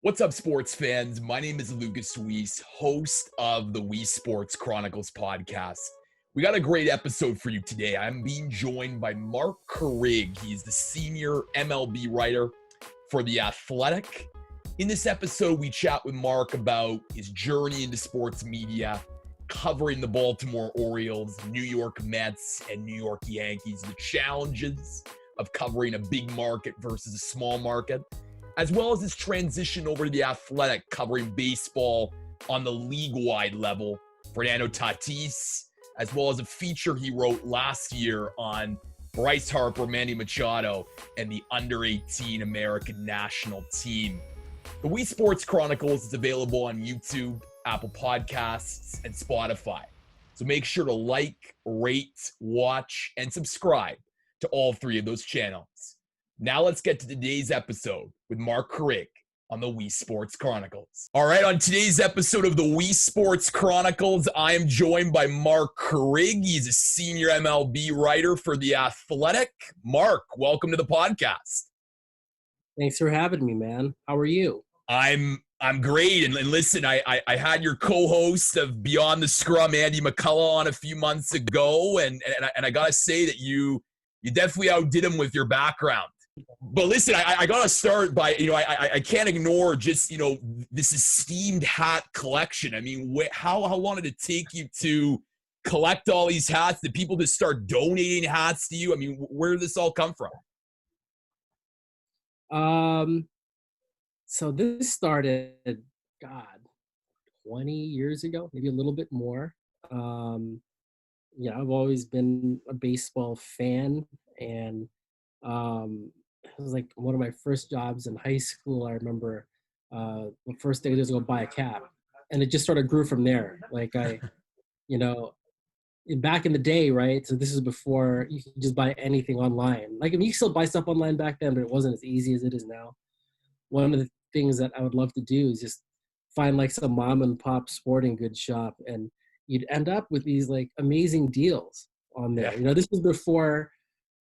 What's up, sports fans? My name is lukasweese, host of the Weesports Chronicles podcast. We got a great episode for you today. I'm being joined by Marc Carig. He's the senior MLB writer for The Athletic. In this episode, we chat with Marc about his journey into sports media, covering the Baltimore Orioles, New York Mets, and New York Yankees, the challenges of covering a big market versus a small market, as well as his transition over to The Athletic, covering baseball on the league-wide level, Fernando Tatis, as well as a feature he wrote last year on Bryce Harper, Manny Machado, and the under-18 American national team. The Weesports Chronicles is available on YouTube, Apple Podcasts, and Spotify. So make sure to like, rate, watch, and subscribe to all three of those channels. Now let's get to today's episode with Marc Carig on the Weesports Chronicles. All right, on today's episode of the Weesports Chronicles, I am joined by Marc Carig. He's a senior MLB writer for The Athletic. Marc, welcome to the podcast. Thanks for having me, man. How are you? I'm great. And listen, I had your co-host of Beyond the Scrum, Andy McCullough, on a few months ago, and I gotta say that you definitely outdid him with your background. But listen, I got to start by, I can't ignore just, this esteemed hat collection. I mean, how long did it take you to collect all these hats? Did people just start donating hats to you? I mean, where did this all come from? So this started, 20 years ago, maybe a little bit more. I've always been a baseball fan, and it was like one of my first jobs in high school. I remember the first day I was going to go buy a cap, and it just sort of grew from there. Like back in the day, right? So this is before you could just buy anything online. Like, I mean, you still buy stuff online back then, but it wasn't as easy as it is now. One of the things that I would love to do is just find like some mom and pop sporting goods shop, and you'd end up with these like amazing deals on there. Yeah. This was before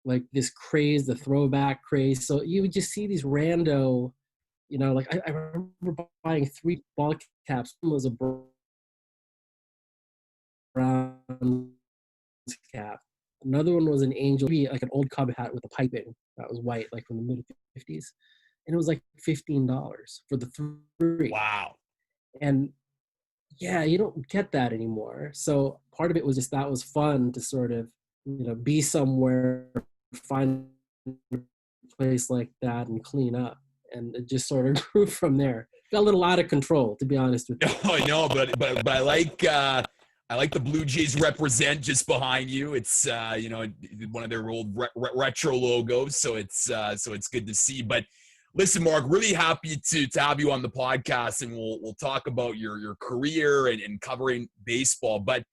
like this craze, the throwback craze. So you would just see these rando, like I remember buying 3 ball caps. One was a brown cap. Another one was an angel, like an old Cub hat with a piping that was white, like from the mid 50s. And it was like $15 for the 3. Wow. And yeah, you don't get that anymore. So part of it was just that was fun to sort of, be somewhere, find a place like that and clean up. And it just sort of grew from there. Got a little out of control, to be honest with you. Oh, I know, but I like the Blue Jays represent just behind you. It's one of their old retro logos, so it's good to see. But listen, Marc, really happy to have you on the podcast, and we'll talk about your career and covering baseball. But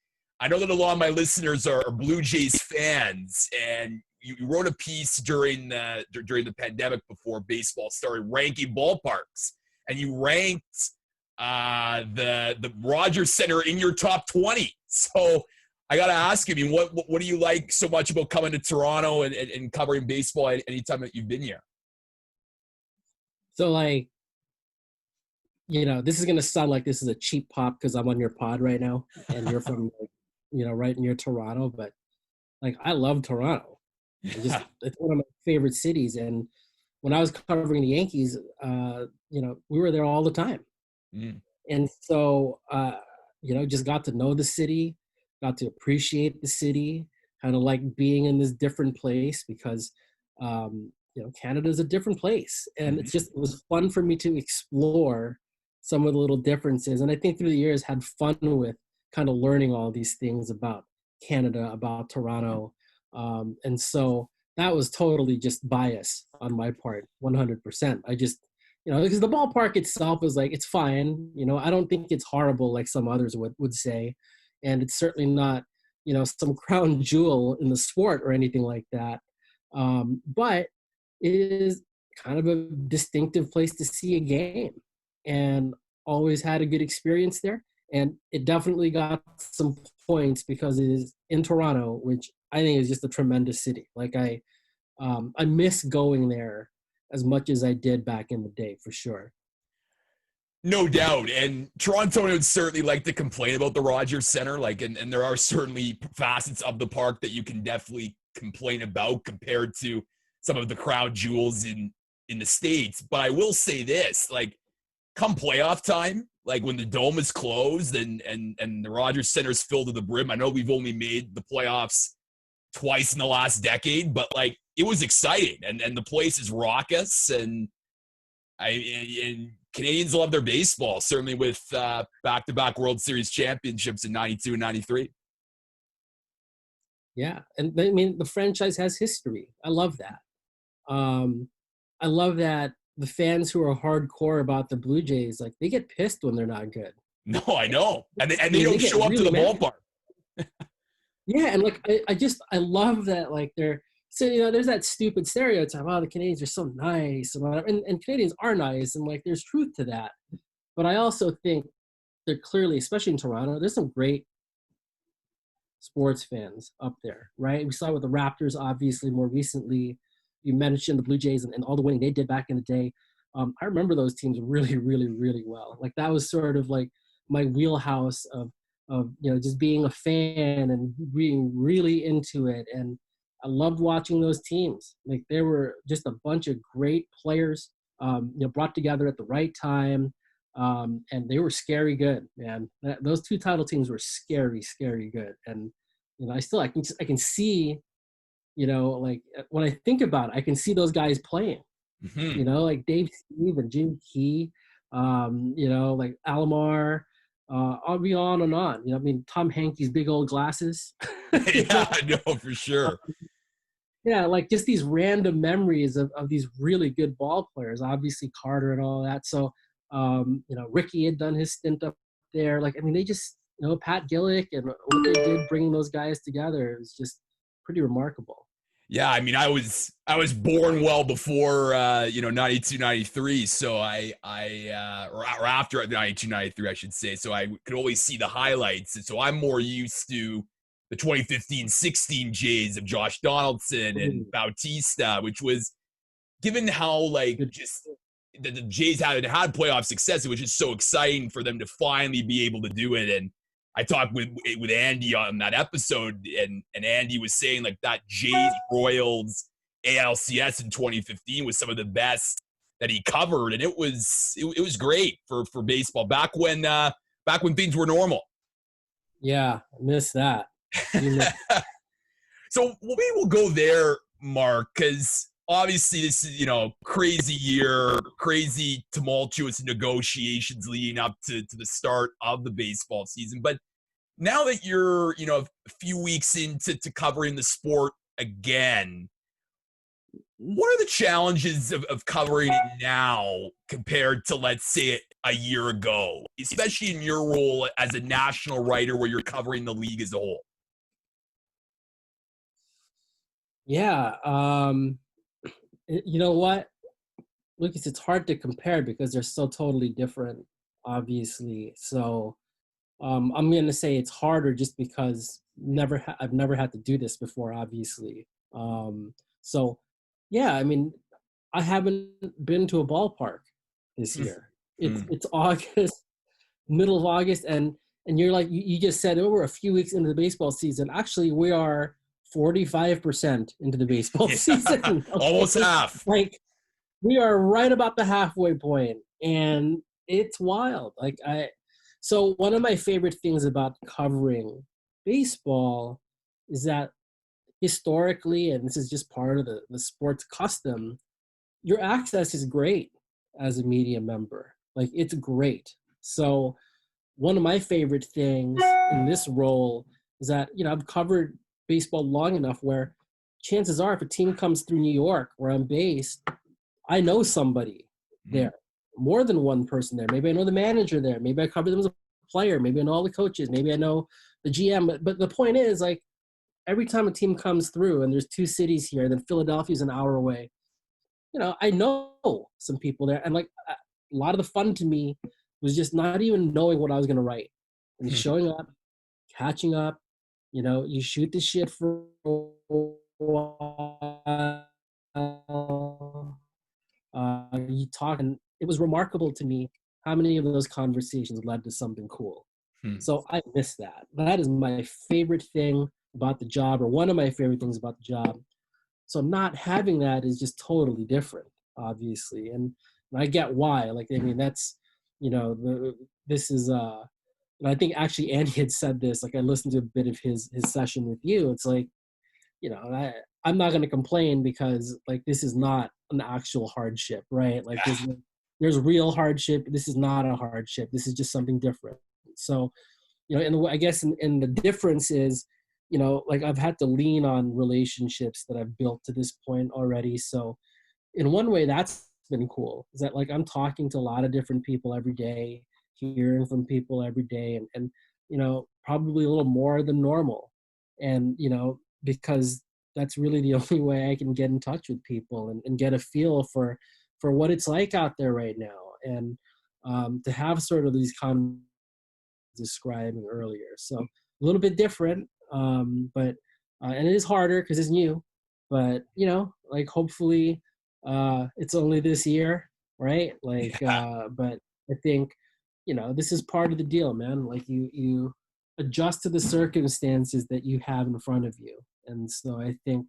I know that a lot of my listeners are Blue Jays fans, and you wrote a piece during the pandemic before baseball started, ranking ballparks, and you ranked the Rogers Center in your top 20. So I got to ask you, I mean, what do you like so much about coming to Toronto and covering baseball anytime that you've been here? So like, this is going to sound like this is a cheap pop because I'm on your pod right now and you're from, right near Toronto, but like, I love Toronto. It's one of my favorite cities. And when I was covering the Yankees, we were there all the time. Mm. And so, just got to know the city, got to appreciate the city, kind of like being in this different place because, Canada's a different place. And it was fun for me to explore some of the little differences. And I think through the years had fun with kind of learning all these things about Canada, about Toronto. And so that was totally just bias on my part, 100%. I just, because the ballpark itself is like, it's fine. I don't think it's horrible like some others would say. And it's certainly not, some crown jewel in the sport or anything like that. But it is kind of a distinctive place to see a game, and always had a good experience there. And it definitely got some points because it is in Toronto, which I think is just a tremendous city. Like I miss going there as much as I did back in the day, for sure. No doubt. And Torontonians would certainly like to complain about the Rogers Center. Like, and there are certainly facets of the park that you can definitely complain about compared to some of the crown jewels in the States. But I will say this, like, come playoff time, like when the dome is closed and the Rogers Center is filled to the brim. I know we've only made the playoffs twice in the last decade, but like it was exciting and the place is raucous and Canadians love their baseball, certainly with back-to-back World Series championships in 92 and 93. Yeah. And I mean, the franchise has history. I love that. I love that the fans who are hardcore about the Blue Jays, like they get pissed when they're not good. No, I know. And they They don't get show up to really the mad. ballpark. Yeah, and like I love that, like they're, so there's that stupid stereotype, oh, the Canadians are so nice and whatever, and Canadians are nice, and like there's truth to that. But I also think they're clearly, especially in Toronto, there's some great sports fans up there, right? We saw with the Raptors, obviously, more recently. You mentioned the Blue Jays and all the winning they did back in the day. I remember those teams really, really, really well. Like that was sort of like my wheelhouse of just being a fan and being really into it. And I loved watching those teams. Like they were just a bunch of great players, brought together at the right time. And they were scary good, man. Those two title teams were scary, scary good. And I can see, like when I think about it, I can see those guys playing. Mm-hmm. Like Dave Steve and Jim Key, like Alomar. I'll be on and on. I mean, Tom Hankey's big old glasses. Yeah, I know for sure. Yeah, like just these random memories of these really good ball players. Obviously Carter and all that. So, Ricky had done his stint up there. Like, I mean, they just, Pat Gillick and what they did bringing those guys together is just pretty remarkable. Yeah, I mean, I was born well before 92, 93. So or after 92, 93, I should say. So I could always see the highlights. And so I'm more used to the 2015-16 Jays of Josh Donaldson and Bautista, which was, given how like just the Jays had playoff success, it was just so exciting for them to finally be able to do it. And I talked with Andy on that episode, and Andy was saying like that Jays Royals ALCS in 2015 was some of the best that he covered, and it was great for baseball back when things were normal. Yeah, I miss that. So maybe we'll go there, Mark, because obviously this is crazy year, crazy tumultuous negotiations leading up to the start of the baseball season. But now that you're a few weeks into covering the sport again, what are the challenges of covering it now compared to, let's say, a year ago, especially in your role as a national writer where you're covering the league as a whole? Yeah. You know what, Lucas, it's hard to compare because they're so totally different, obviously. So I'm going to say it's harder just because I've never had to do this before, obviously. So, yeah, I mean, I haven't been to a ballpark this year. It's August, middle of August, and you're like, you just said, oh, we're a few weeks into the baseball season. Actually, we are 45% into the baseball season. Okay? Almost half. Like, we are right about the halfway point, and it's wild. So one of my favorite things about covering baseball is that historically, and this is just part of the sport's custom, your access is great as a media member. Like, it's great. So one of my favorite things in this role is that, I've covered baseball long enough where chances are if a team comes through New York where I'm based, I know somebody there, more than one person there. Maybe I know the manager there. Maybe I cover them as a player. Maybe I know all the coaches. Maybe I know the GM. But the point is, like, every time a team comes through, and there's two cities here, then Philadelphia's an hour away, I know some people there. And, like, a lot of the fun to me was just not even knowing what I was going to write and showing up, catching up. You shoot the shit for a while. You talk, and it was remarkable to me how many of those conversations led to something cool? Hmm. So I miss that. That is my favorite thing about the job, or one of my favorite things about the job. So not having that is just totally different, obviously. And I get why. Like, I mean, that's, this is, and I think actually Andy had said this, like I listened to a bit of his session with you. It's like, I'm not going to complain because like, this is not an actual hardship, right? Like Yeah. there's real hardship. This is not a hardship. This is just something different. So, and I guess in the difference is, like I've had to lean on relationships that I've built to this point already. So in one way that's been cool, is that like I'm talking to a lot of different people every day, hearing from people every day, and probably a little more than normal. And because that's really the only way I can get in touch with people and get a feel for what it's like out there right now. And to have sort of these describing earlier. So a little bit different, but and it is harder because it's new. But like hopefully, it's only this year, right? Like, Yeah. but I think this is part of the deal, man. Like you adjust to the circumstances that you have in front of you, and so I think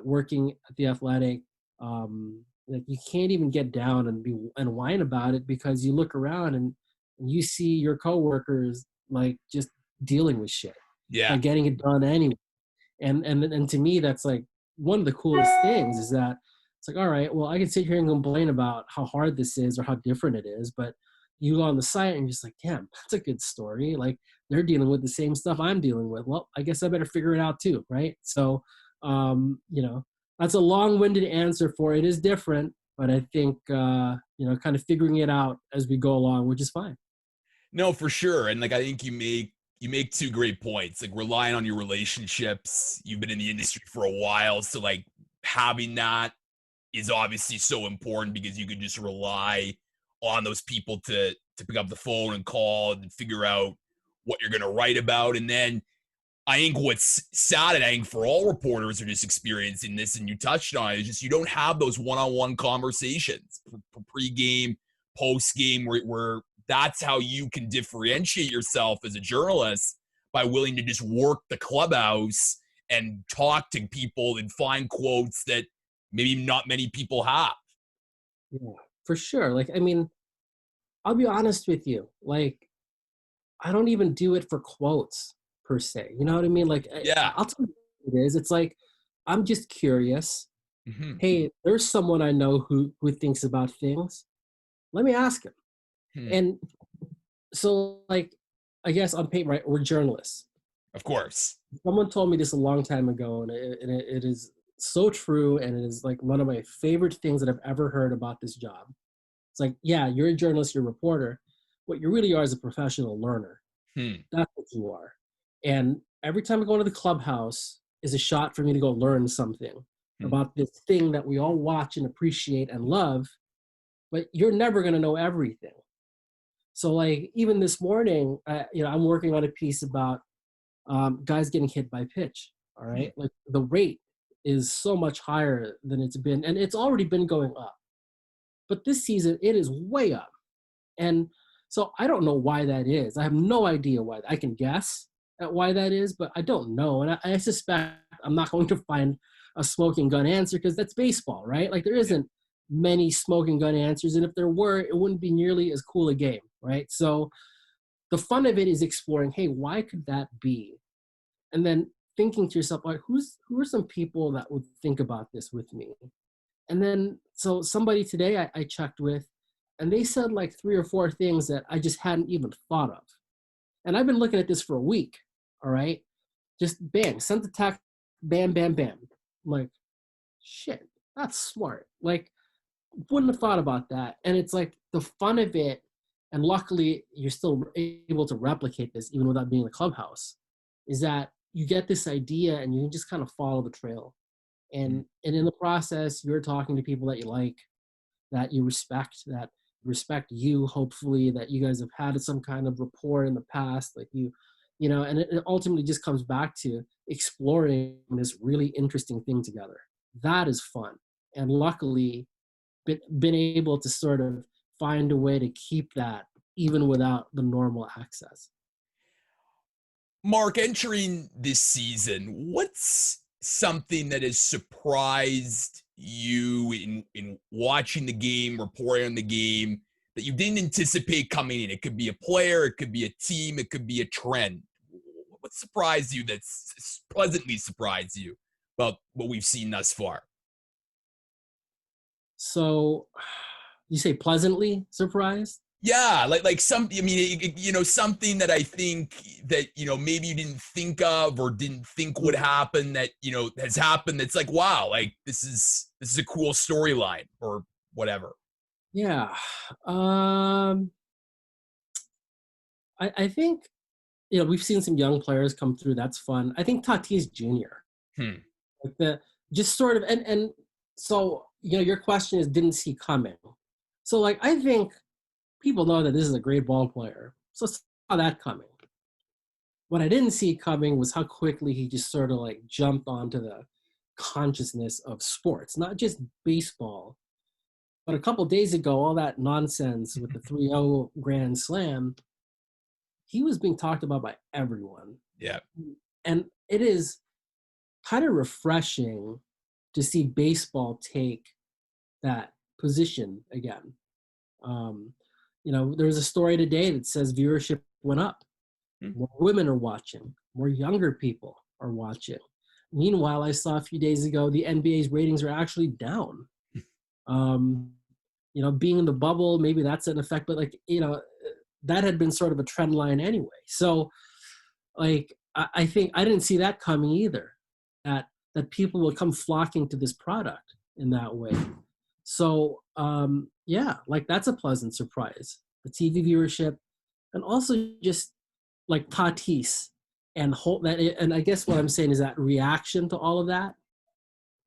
working at the Athletic, like you can't even get down and whine about it because you look around and you see your coworkers like just dealing with shit, Yeah. but getting it done anyway. And to me, that's like one of the coolest things is that it's like, all right, well, I can sit here and complain about how hard this is or how different it is, but you go on the site and you're just like, damn, that's a good story. Like they're dealing with the same stuff I'm dealing with. Well, I guess I better figure it out too, right? So, that's a long-winded answer for it is different, but I think kind of figuring it out as we go along, which is fine. No, for sure. And like I think you make two great points. Like relying on your relationships. You've been in the industry for a while, so like having that is obviously so important because you can just rely on those people to pick up the phone and call and figure out what you're going to write about. And then I think what's sad, and I think for all reporters are just experiencing this, and you touched on it, is just you don't have those one-on-one conversations, pre-game, post-game, where that's how you can differentiate yourself as a journalist by willing to just work the clubhouse and talk to people and find quotes that maybe not many people have. Yeah, for sure. Like, I mean, I'll be honest with you. Like, I don't even do it for quotes per se. You know what I mean? Like, Yeah. I'll tell you what it is. It's like I'm just curious. Hmm. Hey, there's someone I know who thinks about things. Let me ask him. Hmm. And so, like, I guess on paper, right? We're journalists. Of course. Someone told me this a long time ago, and it is so true, and it is like one of my favorite things that I've ever heard about this job. It's like, yeah, you're a journalist, you're a reporter. What you really are is a professional learner. Hmm. That's what you are. And every time I go into the clubhouse is a shot for me to go learn something Hmm. about this thing that we all watch and appreciate and love, but you're never going to know everything. So like even this morning, I'm working on a piece about guys getting hit by pitch. All Hmm. right. Like the rate is so much higher than it's been, and it's already been going up. But this season, it is way up. And so I don't know why that is. I have no idea why. I can guess at why that is, but I don't know. And I suspect I'm not going to find a smoking gun answer because that's baseball, right? Like there isn't many smoking gun answers. And if there were, it wouldn't be nearly as cool a game, right? So the fun of it is exploring, hey, why could that be? And then thinking to yourself, like, who are some people that would think about this with me? And then, so somebody today I checked with, and they said like 3 or 4 things that I just hadn't even thought of. And I've been looking at this for a week, all right? Just bam, sent the text, bam, bam, bam. I'm like, shit, that's smart. Like, wouldn't have thought about that. And it's like the fun of it, and luckily you're still able to replicate this even without being in the clubhouse, is that you get this idea and you can just kind of follow the trail. And in the process, you're talking to people that you like, that you respect, that respect you, hopefully, that you guys have had some kind of rapport in the past, like and it ultimately just comes back to exploring this really interesting thing together. That is fun. And luckily, been able to sort of find a way to keep that even without the normal access. Mark, entering this season, what's something that has surprised you in watching the game, reporting on the game, that you didn't anticipate coming in? It could be a player, it could be a team, it could be a trend. What surprised you, that's pleasantly surprised you about what we've seen thus far? So you say pleasantly surprised? Yeah, like some, I mean, something that I think that, maybe you didn't think of or didn't think would happen that, has happened. That's like, wow, like this is a cool storyline or whatever. Yeah. I think, we've seen some young players come through. That's fun. I think Tatis Jr. Hmm. like the just sort of and so your question is didn't see coming. So like I think people know that this is a great ball player. So saw that coming. What I didn't see coming was how quickly he just sort of like jumped onto the consciousness of sports, not just baseball. But a couple days ago, all that nonsense with the 3-0 Grand Slam, he was being talked about by everyone. Yeah. And it is kind of refreshing to see baseball take that position again. There's a story today that says viewership went up. More women are watching. More younger people are watching. Meanwhile, I saw a few days ago the NBA's ratings are actually down. Being in the bubble, maybe that's an effect, but that had been sort of a trend line anyway. So, I think I didn't see that coming either. That people will come flocking to this product in that way. So, that's a pleasant surprise. The TV viewership, and also just like Tatis and and I guess what I'm saying is that reaction to all of that.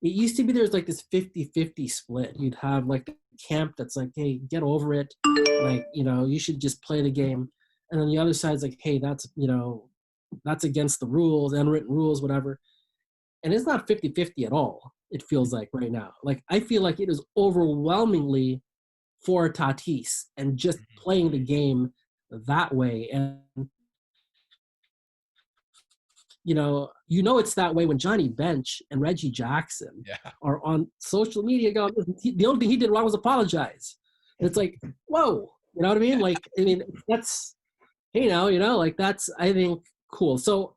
It used to be there's like this 50-50 split. You'd have like the camp that's like, hey, get over it. Like, you should just play the game. And then the other side's like, hey, that's against the rules, unwritten rules, whatever. And it's not 50-50 at all, it feels like right now. Like, I feel like it is overwhelmingly for Tatis and just playing the game that way. And, it's that way when Johnny Bench and Reggie Jackson are on social media going, the only thing he did wrong was apologize. And it's like, whoa, you know what I mean? Like, that's, that's, I think, cool. So,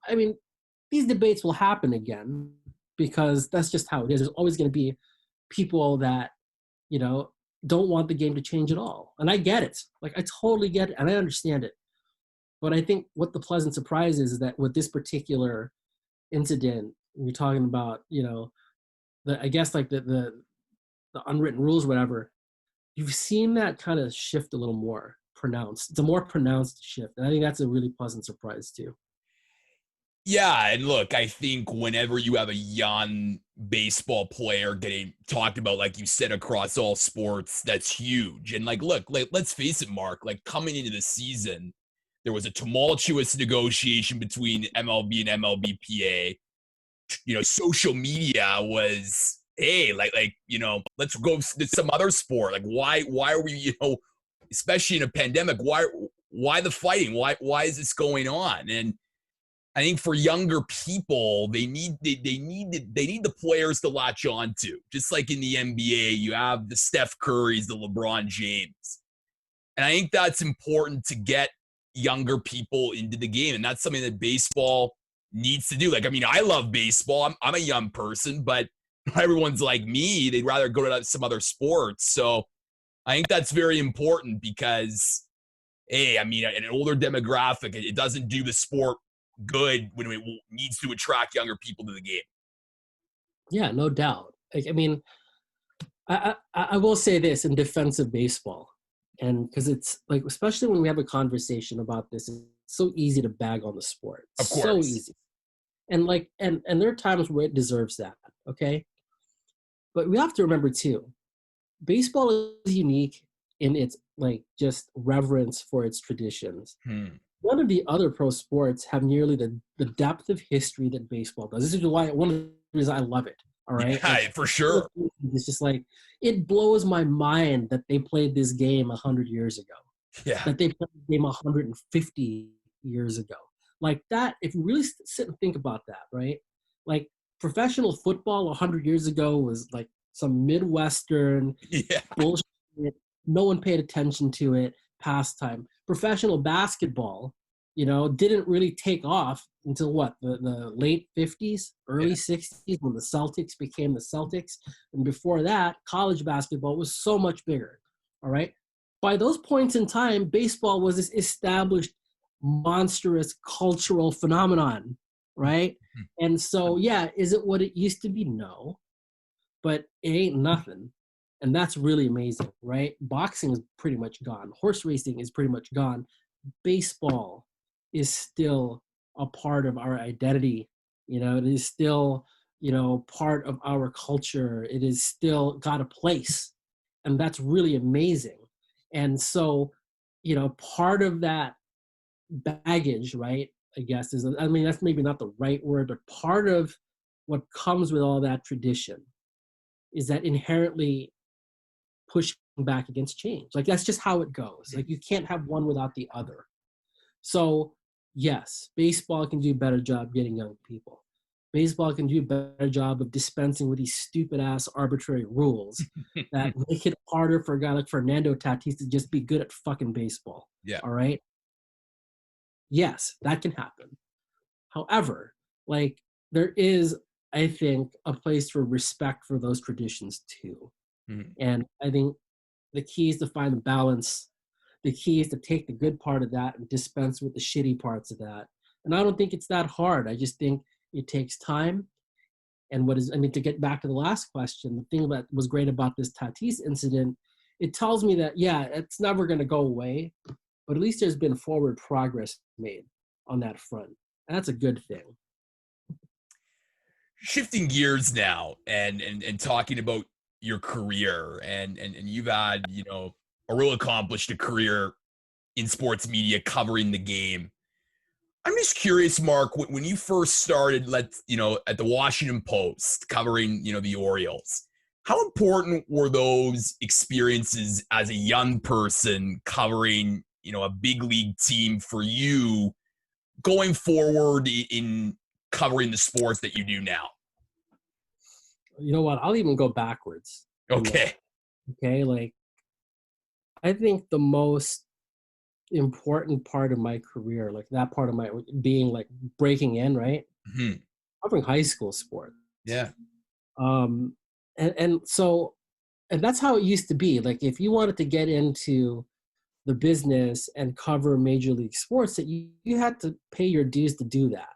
these debates will happen again because that's just how it is. There's always going to be people that, don't want the game to change at all. And I get it. Like, I totally get it. And I understand it. But I think what the pleasant surprise is that with this particular incident, you're talking about, I guess like the unwritten rules, whatever, you've seen that kind of shift a little more pronounced. It's a more pronounced shift. And I think that's a really pleasant surprise too. Yeah, and look, I think whenever you have a young baseball player getting talked about, like you said, across all sports, that's huge. And look, let's face it, Mark, like coming into the season, there was a tumultuous negotiation between MLB and MLBPA. Social media was, hey, let's go to some other sport. Like, why are we, especially in a pandemic, why the fighting? Why is this going on? And I think for younger people, they need the players to latch on to. Just like in the NBA, you have the Steph Currys, the LeBron James. And I think that's important to get younger people into the game. And that's something that baseball needs to do. I love baseball. I'm a young person, but not everyone's like me. They'd rather go to some other sports. So I think that's very important because, hey, an older demographic, it doesn't do the sport good when it needs to attract younger people to the game. Yeah, no doubt. I will say this in defense of baseball, and because it's like, especially when we have a conversation about this, it's so easy to bag on the sport. Of course. So easy. And and there are times where it deserves that, okay? But we have to remember too, baseball is unique in its just reverence for its traditions. None of the other pro sports have nearly the depth of history that baseball does. This is why one of the reasons I love it. All right. Like, Yeah, for sure. it's just like, it blows my mind that they played this game 100 years ago, Yeah. that they played the game 150 years ago. Like that, if you really sit and think about that, right? Like professional football 100 years ago was like some Midwestern Yeah. bullshit. No one paid attention to it. Pastime. Professional basketball, didn't really take off until what, the late 50s, Yeah. early 60s, when the Celtics became the Celtics. And before that, college basketball was so much bigger. All right. By those points in time, baseball was this established, monstrous cultural phenomenon. Right. And so, yeah, is it what it used to be? No, but it ain't nothing. And that's really amazing, right? Boxing is pretty much gone. Horse racing is pretty much gone. Baseball is still a part of our identity. It is still, part of our culture. It is still got a place. And that's really amazing. And so, part of that baggage, right? I guess that's maybe not the right word, but part of what comes with all that tradition is that inherently pushing back against change. Like that's just how it goes. Like you can't have one without the other. So yes, baseball can do a better job getting young people. Baseball can do a better job of dispensing with these stupid ass arbitrary rules that make it harder for a guy like Fernando Tatis to just be good at fucking baseball. Yeah. All right. Yes, that can happen. However, like there is, I think, a place for respect for those traditions too. Mhm. And I think the key is to find the balance. The key is to take the good part of that and dispense with the shitty parts of that. And I don't think it's that hard. I just think it takes time. And to get back to the last question, the thing that was great about this Tatis incident, it tells me that, yeah, it's never going to go away, but at least there's been forward progress made on that front. And that's a good thing. Shifting gears now and talking about your career and you've had, a real accomplished career in sports media covering the game. I'm just curious, Mark, when you first started, at the Washington Post covering, the Orioles, how important were those experiences as a young person covering, a big league team for you going forward in covering the sports that you do now? You know what? I'll even go backwards. Okay. Okay. Like, I think the most important part of my career, like that part of my being like breaking in, right? Mm-hmm. Covering high school sports. Yeah. Um, and that's how it used to be. Like if you wanted to get into the business and cover major league sports, that you had to pay your dues to do that.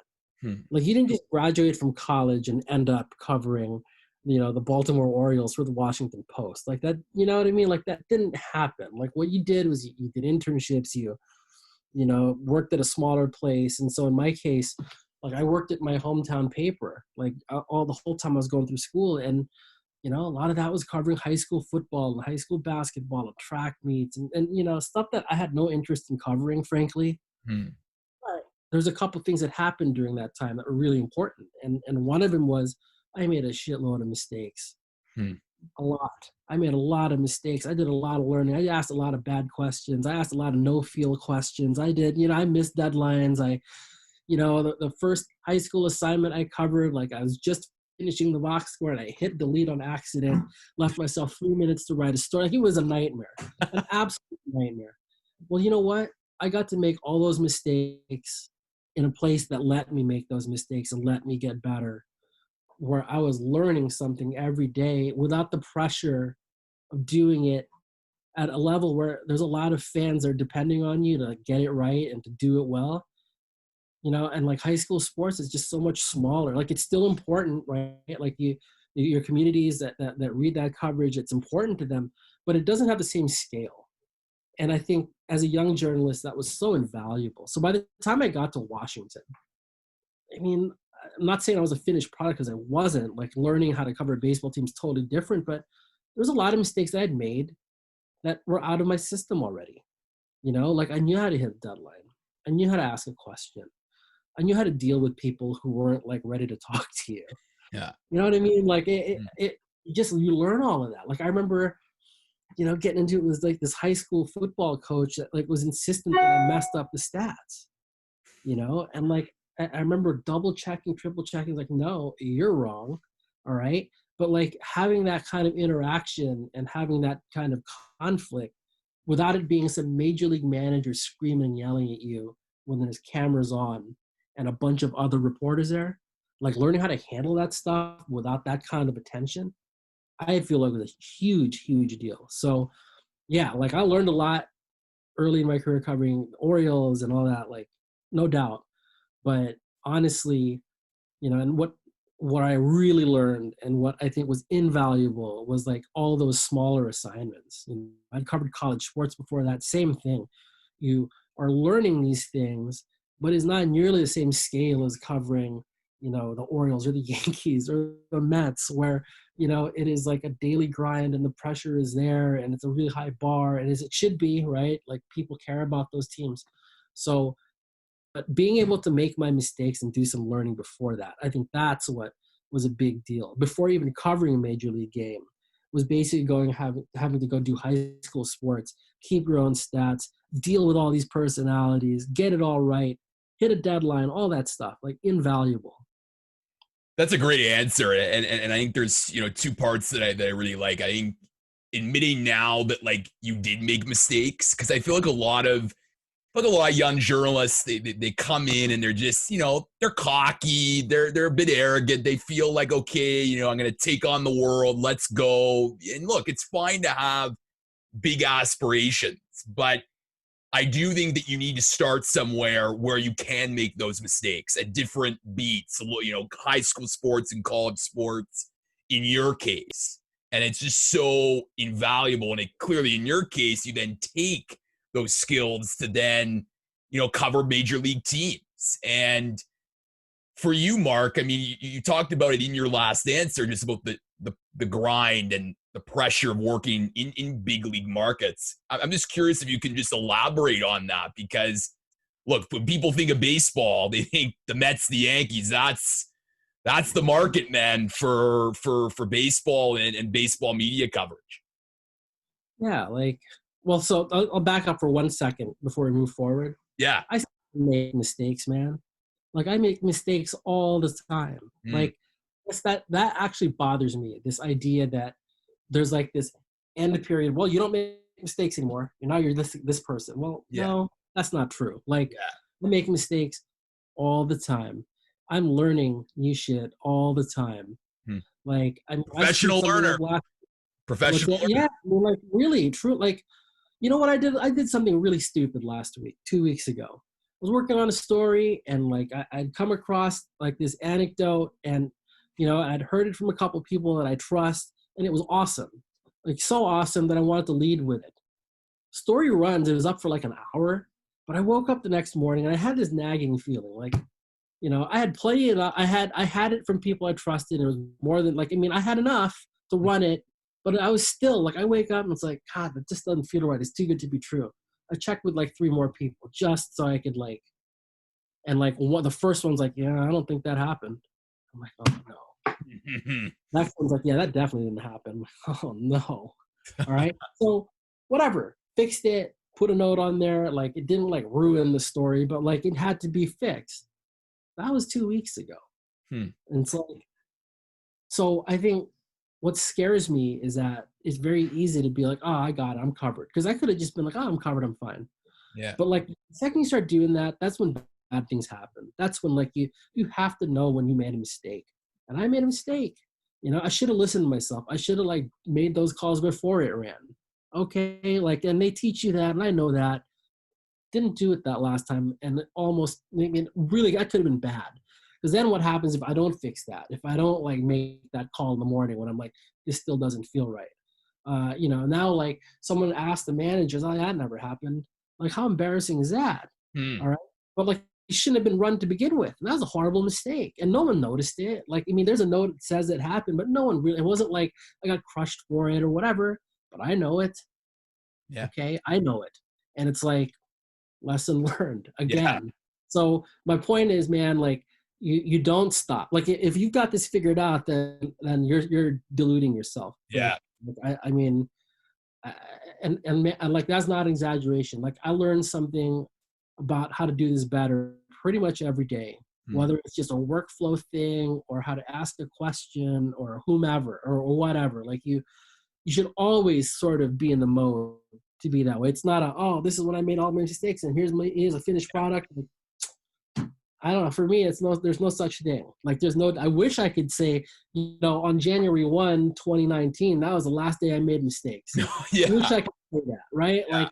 Like you didn't just graduate from college and end up covering, the Baltimore Orioles for the Washington Post. Like that, you know what I mean? Like that didn't happen. Like what you did was you did internships, worked at a smaller place. And so in my case, like I worked at my hometown paper, like all the whole time I was going through school. And, a lot of that was covering high school football and high school basketball and track meets and stuff that I had no interest in covering, frankly. But there's a couple things that happened during that time that were really important. And one of them was I made a shitload of mistakes. A lot. I made a lot of mistakes. I did a lot of learning. I asked a lot of bad questions. I asked a lot of no-feel questions. I missed deadlines. The first high school assignment I covered, like I was just finishing the box score and I hit delete on accident, left myself 3 minutes to write a story. Like it was a nightmare, an absolute nightmare. Well, you know what? I got to make all those mistakes in a place that let me make those mistakes and let me get better, where I was learning something every day without the pressure of doing it at a level where there's a lot of fans that are depending on you to get it right and to do it well. And like high school sports is just so much smaller. Like it's still important, right? Like your communities that read that coverage, it's important to them, but it doesn't have the same scale. And I think as a young journalist, that was so invaluable. So by the time I got to Washington, I mean, I'm not saying I was a finished product because I wasn't. Like learning how to cover a baseball team is totally different, but there was a lot of mistakes that I'd made that were out of my system already. Like I knew how to hit a deadline. I knew how to ask a question. I knew how to deal with people who weren't like ready to talk to you. Yeah. You know what I mean? Like Mm. you learn all of that. Like I remember, getting into it was like this high school football coach that like was insistent that I messed up the stats, and like I remember double checking, triple checking, like, no, you're wrong. All right. But like having that kind of interaction and having that kind of conflict without it being some major league manager screaming and yelling at you when there's cameras on and a bunch of other reporters there, like learning how to handle that stuff without that kind of attention, I feel like it was a huge, huge deal. So yeah, like I learned a lot early in my career covering the Orioles and all that, like no doubt. But honestly, and what I really learned and what I think was invaluable was like all those smaller assignments. I'd covered college sports before that, same thing. You are learning these things, but it's not nearly the same scale as covering, the Orioles or the Yankees or the Mets, where, it is like a daily grind and the pressure is there and it's a really high bar, and as it should be, right? Like people care about those teams. So but being able to make my mistakes and do some learning before that, I think that's what was a big deal. Before even covering a major league game, was basically having to go do high school sports, keep your own stats, deal with all these personalities, get it all right, hit a deadline, all that stuff, like invaluable. That's a great answer. And I think there's, two parts that I really like. I think admitting now that like you did make mistakes, because I feel like a lot of young journalists, they come in and they're just, they're cocky, they're a bit arrogant. They feel like, okay, I'm going to take on the world. Let's go. And look, it's fine to have big aspirations, but I do think that you need to start somewhere where you can make those mistakes at different beats, high school sports and college sports in your case. And it's just so invaluable. And it clearly, in your case, you then take those skills to then, cover major league teams. And for you, Mark, I mean, you talked about it in your last answer, just about the grind and the pressure of working in big league markets. I'm just curious if you can just elaborate on that, because look, when people think of baseball, they think the Mets, the Yankees. That's the market, man, for baseball and baseball media coverage. Yeah, like, well, so I'll back up for 1 second before we move forward. Yeah. I still make mistakes, man. Like I make mistakes all the time. Like that actually bothers me. This idea that there's like this end period. Well, you don't make mistakes anymore. You're this person. Well, Yeah. no, that's not true. Like Yeah. I make mistakes all the time. I'm learning new shit all the time. Hmm. Like I Professional learner. Professional learner. Yeah, I mean, like really true. Like, you know what I did? I did something really stupid last week, 2 weeks ago. I was working on a story and like I'd come across like this anecdote and, I'd heard it from a couple people that I trust and it was awesome. Like so awesome that I wanted to lead with it. Story runs, it was up for like an hour, but I woke up the next morning and I had this nagging feeling like, I had plenty of, I had it from people I trusted. And it was more than like, I mean, I had enough to run it, but I was still like, I wake up and it's like, God, that just doesn't feel right. It's too good to be true. I checked with like 3 more people just so I could like, and like the first one's like, yeah, I don't think that happened. I'm like, oh no. Next one's like, yeah, that definitely didn't happen. Oh no. All right. So whatever, fixed it, put a note on there. Like it didn't like ruin the story, but like it had to be fixed. That was 2 weeks ago. And so I think what scares me is that it's very easy to be like, oh, I got it, I'm covered. Because I could have just been like, oh, I'm covered, I'm fine. Yeah. But like the second you start doing that, that's when bad things happen. That's when like you have to know when you made a mistake. And I made a mistake. I should have listened to myself. I should have like made those calls before it ran. Okay, like, and they teach you that, and I know that. Didn't do it that last time, and it almost, I mean, really, that could have been bad. Because then what happens if I don't fix that? If I don't like make that call in the morning when I'm like, this still doesn't feel right. Now like someone asked the managers, oh, that never happened. Like, how embarrassing is that? All right. But like, it shouldn't have been run to begin with. And that was a horrible mistake. And no one noticed it. Like, I mean, there's a note that says it happened, but no one really, it wasn't like I got crushed for it or whatever, but I know it. Yeah. Okay. I know it. And it's like, lesson learned again. Yeah. So my point is, man, like, you don't stop. Like if you've got this figured out, then you're deluding yourself. Yeah. I mean, and like that's not an exaggeration. Like I learned something about how to do this better pretty much every day, whether it's just a workflow thing or how to ask a question or whomever or whatever. Like you should always sort of be in the mode to be that way. It's not this is when I made all my mistakes and here's a finished product. I don't know. For me, there's no such thing. Like I wish I could say, on January 1, 2019, that was the last day I made mistakes. Yeah. I wish I could say that, right? Yeah.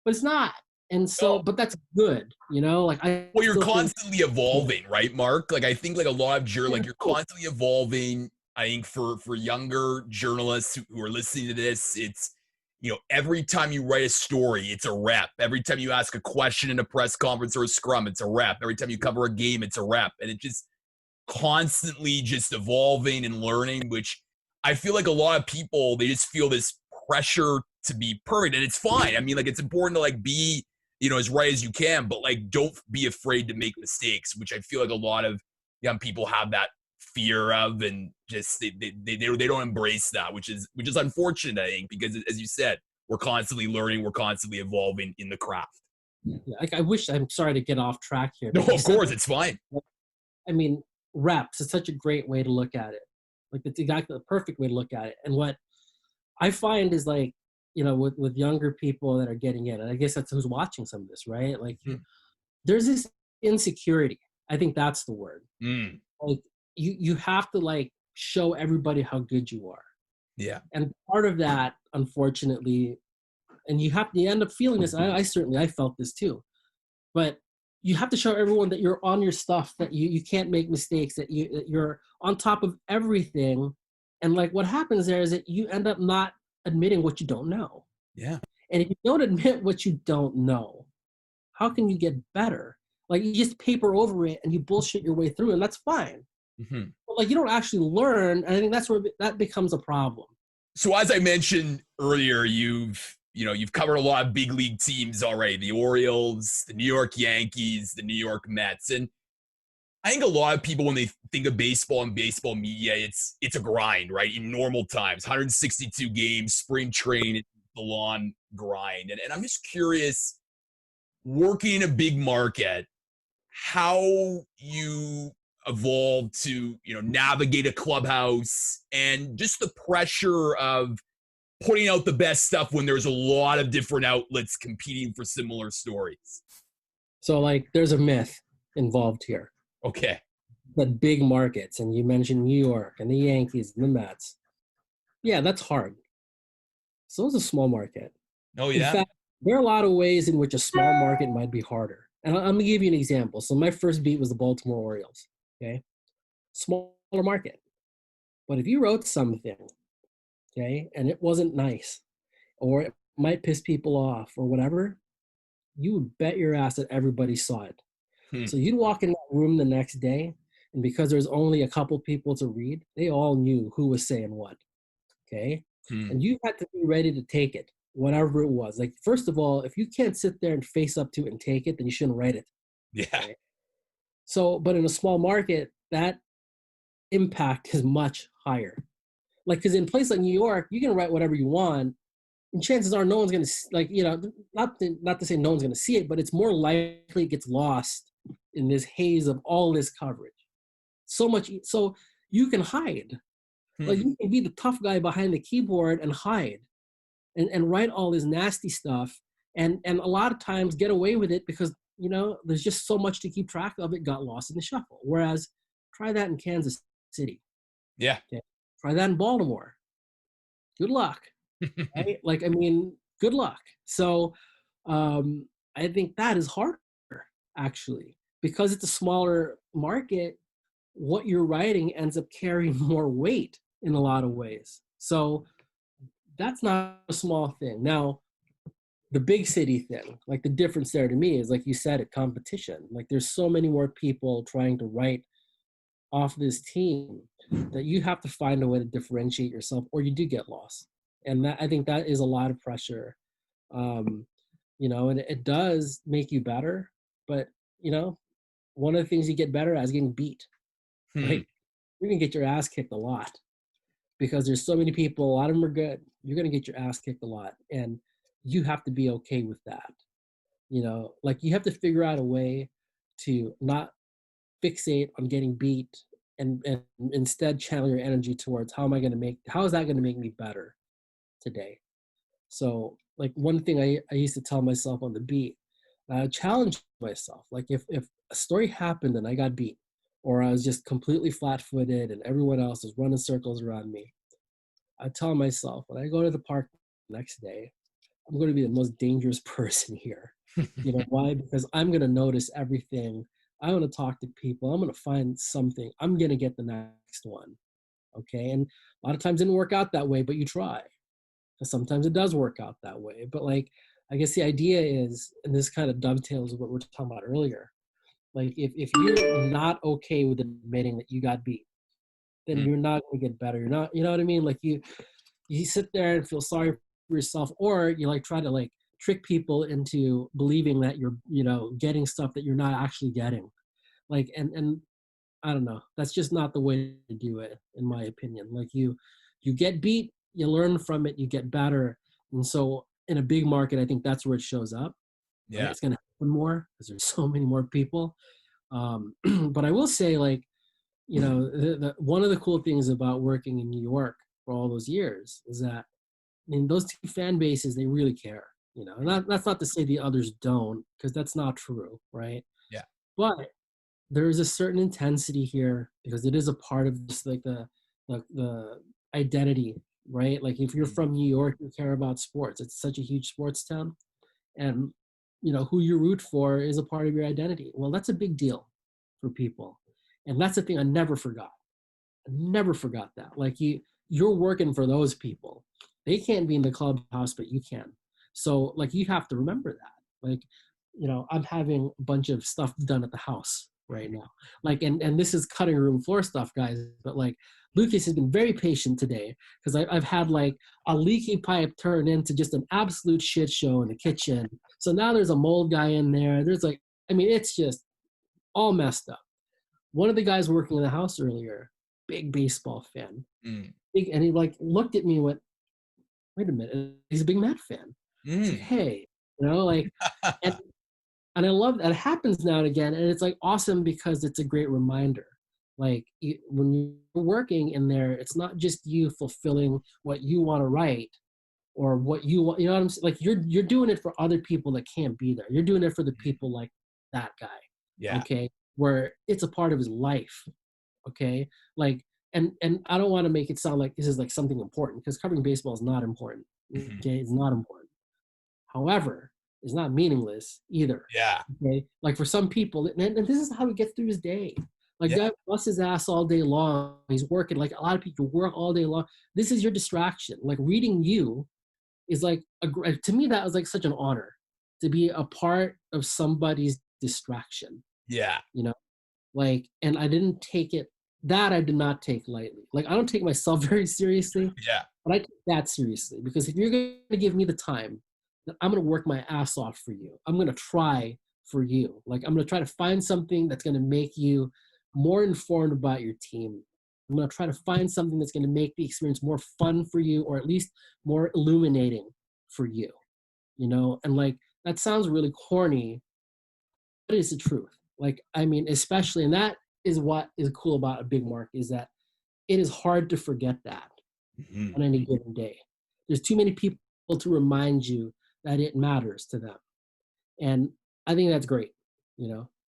But it's not. And so, but that's good, Well, you're constantly evolving, right, Mark? Like I think like a lot of you're constantly evolving. I think for younger journalists who are listening to this, it's every time you write a story, it's a rep. Every time you ask a question in a press conference or a scrum, it's a rep. Every time you cover a game, it's a rep. And it just constantly just evolving and learning, which I feel like a lot of people, they just feel this pressure to be perfect. And it's fine. I mean, like it's important to like be, as right as you can, but like don't be afraid to make mistakes, which I feel like a lot of young people have that fear of, and just they don't embrace that, which is unfortunate, I think, because as you said, we're constantly learning, we're constantly evolving in the craft. Yeah, like I'm sorry to get off track here. No, of course, it's fine. I mean, reps is such a great way to look at it. Like it's exactly the perfect way to look at it. And what I find is like, with younger people that are getting in, and I guess that's who's watching some of this, right? Like there's this insecurity. I think that's the word. Like you have to like show everybody how good you are. Yeah. And part of that, unfortunately, and you end up feeling this. I felt this too, but you have to show everyone that you're on your stuff, that you can't make mistakes, that you're on top of everything. And like what happens there is that you end up not admitting what you don't know. Yeah. And if you don't admit what you don't know, how can you get better? Like you just paper over it and you bullshit your way through, and that's fine. But like you don't actually learn, and I think that's where that becomes a problem. So as I mentioned earlier, you've covered a lot of big league teams already: the Orioles, the New York Yankees, the New York Mets, and I think a lot of people, when they think of baseball and baseball media, it's a grind, right? In normal times, 162 games, spring training, the lawn grind, and I'm just curious, working in a big market, how you evolved to navigate a clubhouse and just the pressure of putting out the best stuff when there's a lot of different outlets competing for similar stories. So like there's a myth involved here. Okay. But big markets, and you mentioned New York and the Yankees and the Mets. Yeah, that's hard. So is a small market. Oh yeah. In fact, there are a lot of ways in which a small market might be harder. And I'm gonna give you an example. So my first beat was the Baltimore Orioles. Okay, smaller market. But if you wrote something, okay, and it wasn't nice, or it might piss people off, or whatever, you would bet your ass that everybody saw it. So you'd walk in that room the next day, and because there's only a couple people to read, they all knew who was saying what. Okay, and you had to be ready to take it, whatever it was. Like first of all, if you can't sit there and face up to it and take it, then you shouldn't write it. Yeah. Okay? So, but in a small market, that impact is much higher. Like, because in a place like New York, you can write whatever you want, and chances are no one's going to, not to say no one's going to see it, but it's more likely it gets lost in this haze of all this coverage. So you can hide. Like you can be the tough guy behind the keyboard and hide and write all this nasty stuff, and a lot of times get away with it because there's just so much to keep track of. It got lost in the shuffle. Whereas try that in Kansas City. Yeah. Okay. Try that in Baltimore. Good luck. Right? Like, I mean, good luck. So I think that is harder, actually, because it's a smaller market. What you're writing ends up carrying more weight in a lot of ways. So that's not a small thing. Now, the big city thing, like the difference there to me is, like you said, competition. Like there's so many more people trying to write off this team that you have to find a way to differentiate yourself, or you do get lost. And I think that is a lot of pressure, and it does make you better, but one of the things you get better at is getting beat. Hmm. Like, you're gonna get your ass kicked a lot because there's so many people. A lot of them are good. You're gonna get your ass kicked a lot, and you have to be okay with that. Like, you have to figure out a way to not fixate on getting beat, and instead channel your energy towards how is that going to make me better today. So, like, one thing I used to tell myself on the beat, I challenged myself, like, if a story happened and I got beat, or I was just completely flat-footed and everyone else is running circles around me, I tell myself, when I go to the park the next day, I'm going to be the most dangerous person here. You know why? Because I'm going to notice everything. I'm going to talk to people. I'm going to find something. I'm going to get the next one. Okay. And a lot of times it didn't work out that way, but you try. And sometimes it does work out that way. But, like, I guess the idea is, and this kind of dovetails with what we were talking about earlier, like, if you're not okay with admitting that you got beat, then Hmm. you're not going to get better. You're not, you know what I mean? Like, you sit there and feel sorry for yourself, or you, like, try to, like, trick people into believing that you're, getting stuff that you're not actually getting. Like, and I don't know, that's just not the way to do it, in my opinion. Like, you get beat, you learn from it, you get better. And so in a big market, I think that's where it shows up, right? Yeah. It's going to happen more because there's so many more people. But I will say, like, one of the cool things about working in New York for all those years is that, I mean, those two fan bases, they really care, and that's not to say the others don't, because that's not true, right? Yeah. But there is a certain intensity here because it is a part of just, like, the identity, right? Like, if you're Hmm. from New York, you care about sports. It's such a huge sports town, and who you root for is a part of your identity. Well, that's a big deal for people, and that's the thing I never forgot. I never forgot that. Like, you're working for those people. They can't be in the clubhouse, but you can. So, like, you have to remember that. Like, I'm having a bunch of stuff done at the house right now. Like, and this is cutting room floor stuff, guys. But, like, Lucas has been very patient today because I've had, like, a leaky pipe turn into just an absolute shit show in the kitchen. So now there's a mold guy in there. There's, like, I mean, it's just all messed up. One of the guys working in the house earlier, big baseball fan, Hmm. and he, like, looked at me and went, "Wait a minute, he's a big Met fan." It's like, Hmm. hey, like, and I love that. It happens now and again, and it's, like, awesome because it's a great reminder. Like, when you're working in there, it's not just you fulfilling what you want to write or what you want. You know what I'm saying? Like, you're doing it for other people that can't be there. You're doing it for the people like that guy. Yeah. Okay, where it's a part of his life. Okay, like, and I don't want to make it sound like this is, like, something important, because covering baseball is not important. Mhm. Okay, it's not important. However, it's not meaningless either. Yeah. Okay, like, for some people, and this is how he gets through his day. Like, Yeah. guy busts his ass all day long. He's working, like, a lot of people work all day long. This is your distraction. Like, reading you is, like, to me, that was, like, such an honor to be a part of somebody's distraction. Yeah. You know, like, and I didn't take it, that I did not take lightly. Like, I don't take myself very seriously, Yeah. but I take that seriously, because if you're going to give me the time, then I'm going to work my ass off for you. I'm going to try for you. Like, I'm going to try to find something that's going to make you more informed about your team. I'm going to try to find something that's going to make the experience more fun for you, or at least more illuminating for you, And, like, that sounds really corny, but it's the truth. Like, I mean, especially, and that is what is cool about a big market, is that it is hard to forget that Mhm. on any given day. There's too many people to remind you that it matters to them. And I think that's great.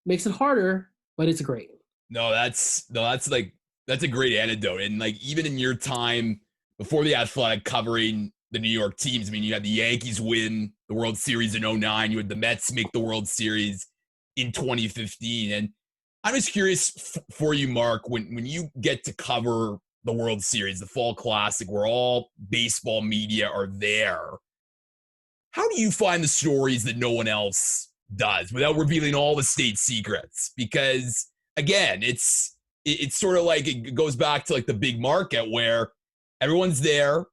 Makes it harder, but it's great. No, that's like that's a great anecdote. And, like, even in your time before the Athletic covering the New York teams, I mean, you had the Yankees win the World Series in '09. You had the Mets make the World Series in 2015. And I'm just curious for you, Mark, when you get to cover the World Series, the Fall Classic, where all baseball media are there, how do you find the stories that no one else does without revealing all the state secrets? Because, again, it's sort of like it goes back to, like, the big market where everyone's there,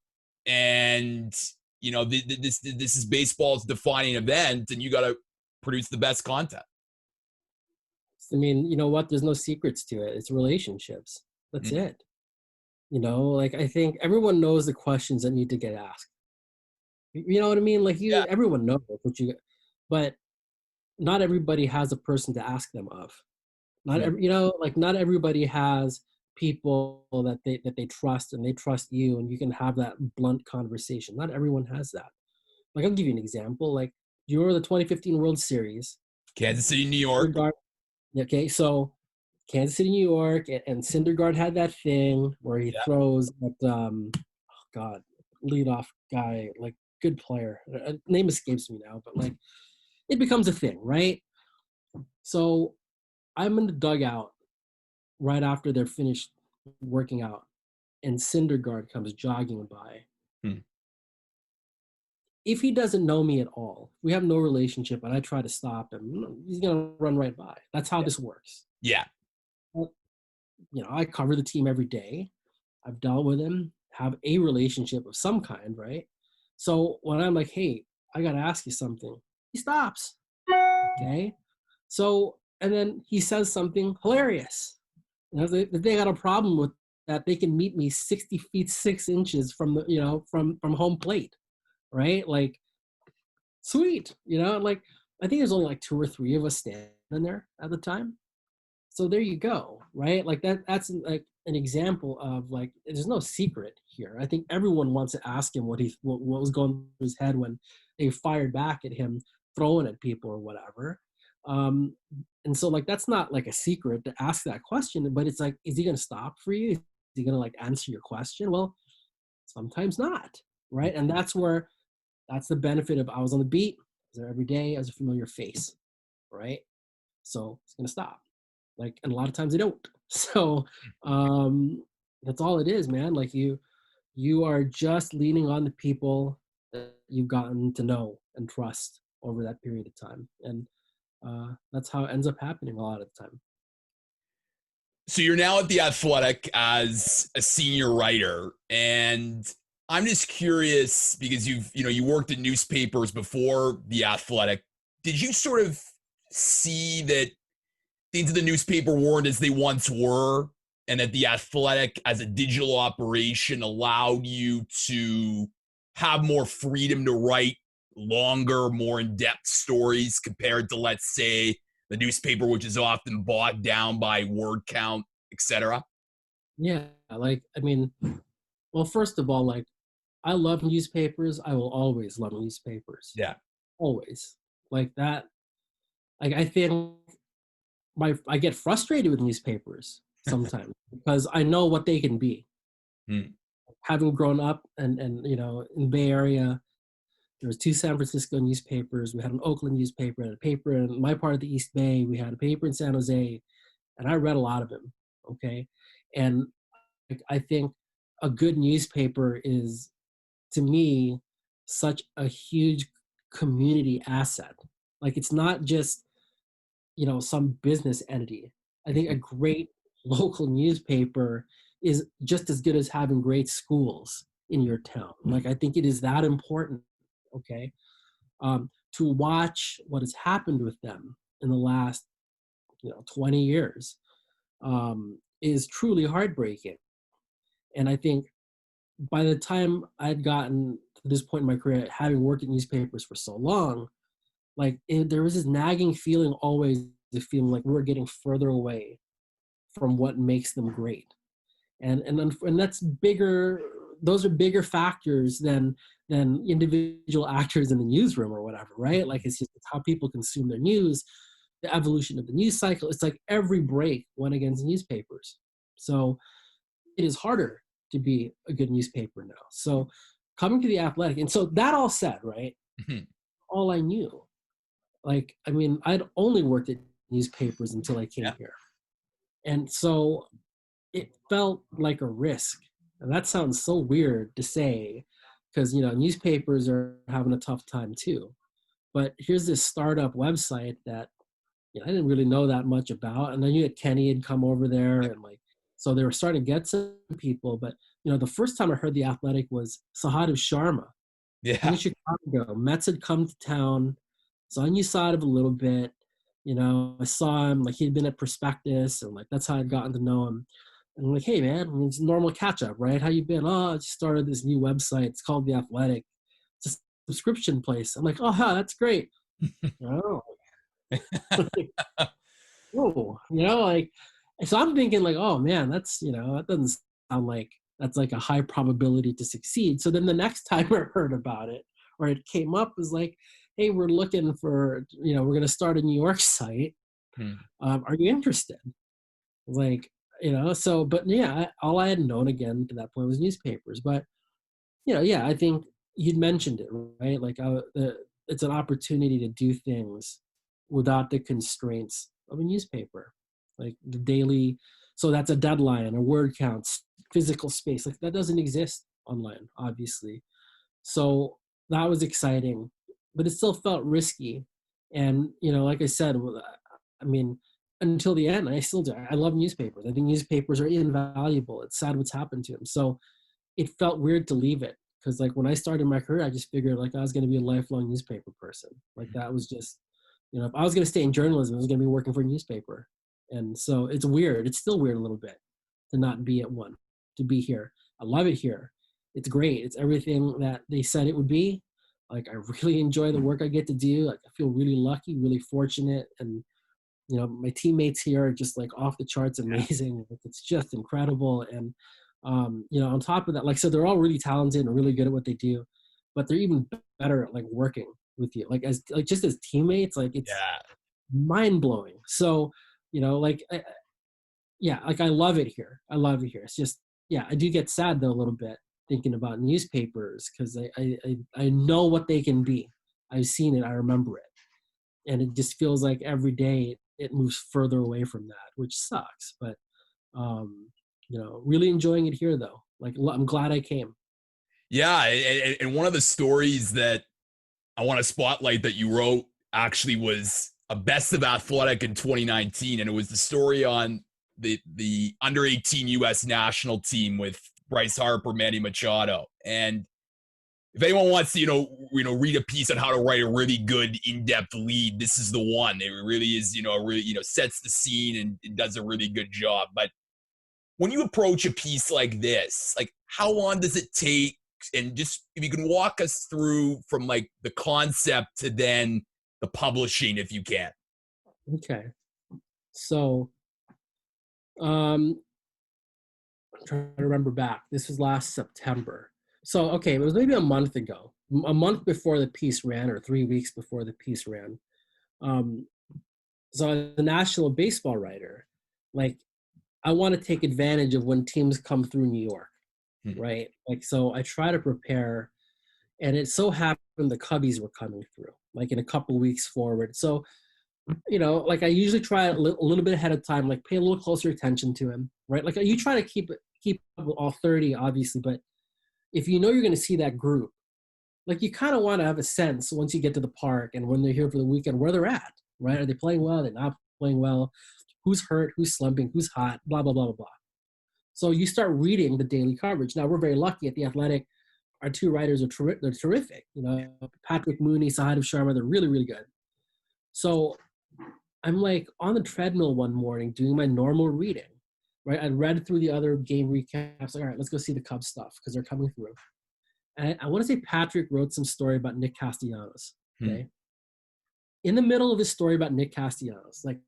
and this is baseball's defining event, and you got to produce the best content. I mean, you know what? There's no secrets to it. It's relationships. That's Mm, it. Like I think everyone knows the questions that need to get asked. You know what I mean? Like yeah. everyone knows what you, but not everybody has a person to ask them of. Not Mm, every, like not everybody has people that they trust and they trust you and you can have that blunt conversation. Not everyone has that. Like I'll give you an example. Like you remember the 2015 World Series? Kansas City, New York. Syndergaard. Okay, so Kansas City, New York, and Syndergaard had that thing where he Yeah. throws at oh God, leadoff guy, like good player. Name escapes me now, but like it becomes a thing, right? So I'm in the dugout right after they're finished working out, and Syndergaard comes jogging by. Mm, If he doesn't know me at all, we have no relationship, and I try to stop him, he's gonna run right by. That's how yeah. this works. Yeah. Well, I cover the team every day. I've dealt with him, have a relationship of some kind, right? So when I'm like, hey, I gotta ask you something, he stops. Okay. So and then he says something hilarious. If they got a problem with that, they can meet me 60 feet 6 inches from the from home plate, right? Like sweet, like I think there's only like two or three of us standing there at the time. So there you go, right? Like that's like an example of like there's no secret here. I think everyone wants to ask him what was going through his head when they fired back at him throwing at people or whatever. Um, and so like that's not like a secret to ask that question, but it's like, is he gonna stop for you? Is he gonna like answer your question? Well, sometimes not, right? And that's the benefit of I was on the beat, I was there every day, as a familiar face, right? So it's gonna stop. Like, and a lot of times they don't. So that's all it is, man. Like you are just leaning on the people that you've gotten to know and trust over that period of time. And that's how it ends up happening a lot of the time. So you're now at the Athletic as a senior writer, and I'm just curious because you worked in newspapers before the Athletic. Did you sort of see that things in the newspaper weren't as they once were, and that the Athletic as a digital operation allowed you to have more freedom to write longer, more in-depth stories compared to, let's say, the newspaper, which is often bogged down by word count, etc.? Yeah, like I mean, well, first of all, like I love newspapers. I will always love newspapers. Yeah. Always. Like that. Like I think I get frustrated with newspapers sometimes because I know what they can be. Hmm. Having grown up and in the Bay Area, there was two San Francisco newspapers. We had an Oakland newspaper and a paper in my part of the East Bay. We had a paper in San Jose, and I read a lot of them. Okay, and I think a good newspaper is, to me, such a huge community asset. Like it's not just some business entity. I think a great local newspaper is just as good as having great schools in your town. Like I think it is that important. Okay, to watch what has happened with them in the last 20 years is truly heartbreaking. And I think by the time I'd gotten to this point in my career, having worked in newspapers for so long, like there was this nagging feeling always, the feeling like we're getting further away from what makes them great. And that's bigger. Those are bigger factors than individual actors in the newsroom or whatever, right? Like it's how people consume their news, the evolution of the news cycle. It's like every break went against newspapers. So it is harder to be a good newspaper now. So coming to the Athletic, and so that all said, right? All I knew, like, I mean, I'd only worked at newspapers until I came Yeah. here. And so it felt like a risk. And that sounds so weird to say because, newspapers are having a tough time too. But here's this startup website that I didn't really know that much about. And I knew that Kenny had come over there and like, so they were starting to get some people. But, the first time I heard the Athletic was Sahadev Sharma. I'm Yeah. in Chicago. Mets had come to town. So I knew Sahadev a little bit. I saw him, like he'd been at Prospectus, and like that's how I'd gotten to know him. And I'm like, hey man, it's normal catch up, right? How you been? Oh, I just started this new website. It's called The Athletic. It's a subscription place. I'm like, oh, that's great. Oh, whoa, like, so I'm thinking like, oh man, that doesn't sound like that's like a high probability to succeed. So then the next time I heard about it, or it came up, was like, hey, we're looking for, we're going to start a New York site. Hmm. Are you interested? Like, so, but yeah, all I had known again to that point was newspapers. But, yeah, I think you'd mentioned it, right? Like, it's an opportunity to do things without the constraints of a newspaper, like the daily. So that's a deadline, a word counts, physical space. Like, that doesn't exist online, obviously. So that was exciting, but it still felt risky. And, like I said, I mean, until the end, I still do. I love newspapers. I think newspapers are invaluable. It's sad what's happened to them. So it felt weird to leave it, because like when I started my career, I just figured like I was going to be a lifelong newspaper person. Like that was just, if I was going to stay in journalism, I was going to be working for a newspaper. And so it's weird. It's still weird a little bit to not be at one, to be here. I love it here. It's great. It's everything that they said it would be. Like I really enjoy the work I get to do. Like I feel really lucky, really fortunate. And my teammates here are just like off the charts amazing. It's just incredible. And on top of that, like, so they're all really talented and really good at what they do, but they're even better at like working with you, like as like just as teammates. Like it's Yeah. mind blowing. So like yeah, like I love it here. I love it here. It's just, yeah, I do get sad though a little bit thinking about newspapers, because I know what they can be. I've seen it. I remember it. And it just feels like every day it moves further away from that, which sucks. But really enjoying it here though. Like I'm glad I came. Yeah. And one of the stories that I want to spotlight that you wrote actually was a best of athletic in 2019. And it was the story on the under 18 US national team with Bryce Harper, Manny Machado. And if anyone wants to, read a piece on how to write a really good in-depth lead, this is the one. It really is, really, sets the scene and it does a really good job. But when you approach a piece like this, like how long does it take? And just if you can walk us through from like the concept to then the publishing, if you can. Okay. So I'm trying to remember back. This was last September. So okay, it was maybe a month ago, a month before the piece ran, or 3 weeks before the piece ran. Um, so as a national baseball writer, like I want to take advantage of when teams come through New York, Hmm. right? Like, so I try to prepare, and it so happened the Cubbies were coming through, like in a couple weeks forward. So, like I usually try a little bit ahead of time, like pay a little closer attention to him, right? Like you try to keep up with all 30, obviously, but if you know you're going to see that group, like you kind of want to have a sense once you get to the park and when they're here for the weekend, where they're at, right? Are they playing well? Are they not playing well? Who's hurt? Who's slumping? Who's hot? Blah, blah, blah, blah, blah. So you start reading the daily coverage. Now we're very lucky at the Athletic. Our two writers are they're terrific. Patrick Mooney, Sahadev Sharma, they're really, really good. So I'm like on the treadmill one morning doing my normal reading, right? I read through the other game recaps. Like, all right, let's go see the Cubs stuff because they're coming through. And I want to say Patrick wrote some story about Nick Castellanos. Hmm. Okay. In the middle of his story about Nick Castellanos, like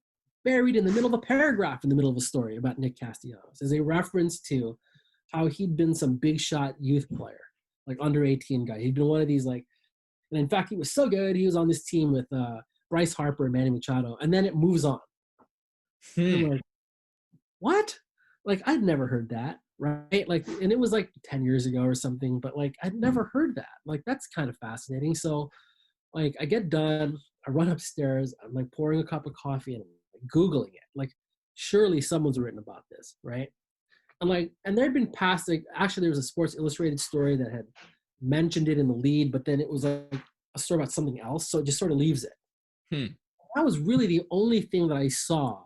buried in the middle of a paragraph in the middle of a story about Nick Castellanos, is a reference to how he'd been some big shot youth player, like under 18 guy. He'd been one of these like, and in fact, he was so good. He was on this team with Bryce Harper and Manny Machado. And then it moves on. I'm Hmm. like, what? Like I'd never heard that, right? Like, and it was like 10 years ago or something, but like I'd never heard that. Like that's kind of fascinating. So like I get done, I run upstairs, I'm like pouring a cup of coffee and I'm like, Googling it. Like surely someone's written about this, right? And there had been past, like actually there was a Sports Illustrated story that had mentioned it in the lead, but then it was like a story about something else. So it just sort of leaves it. Hmm. That was really the only thing that I saw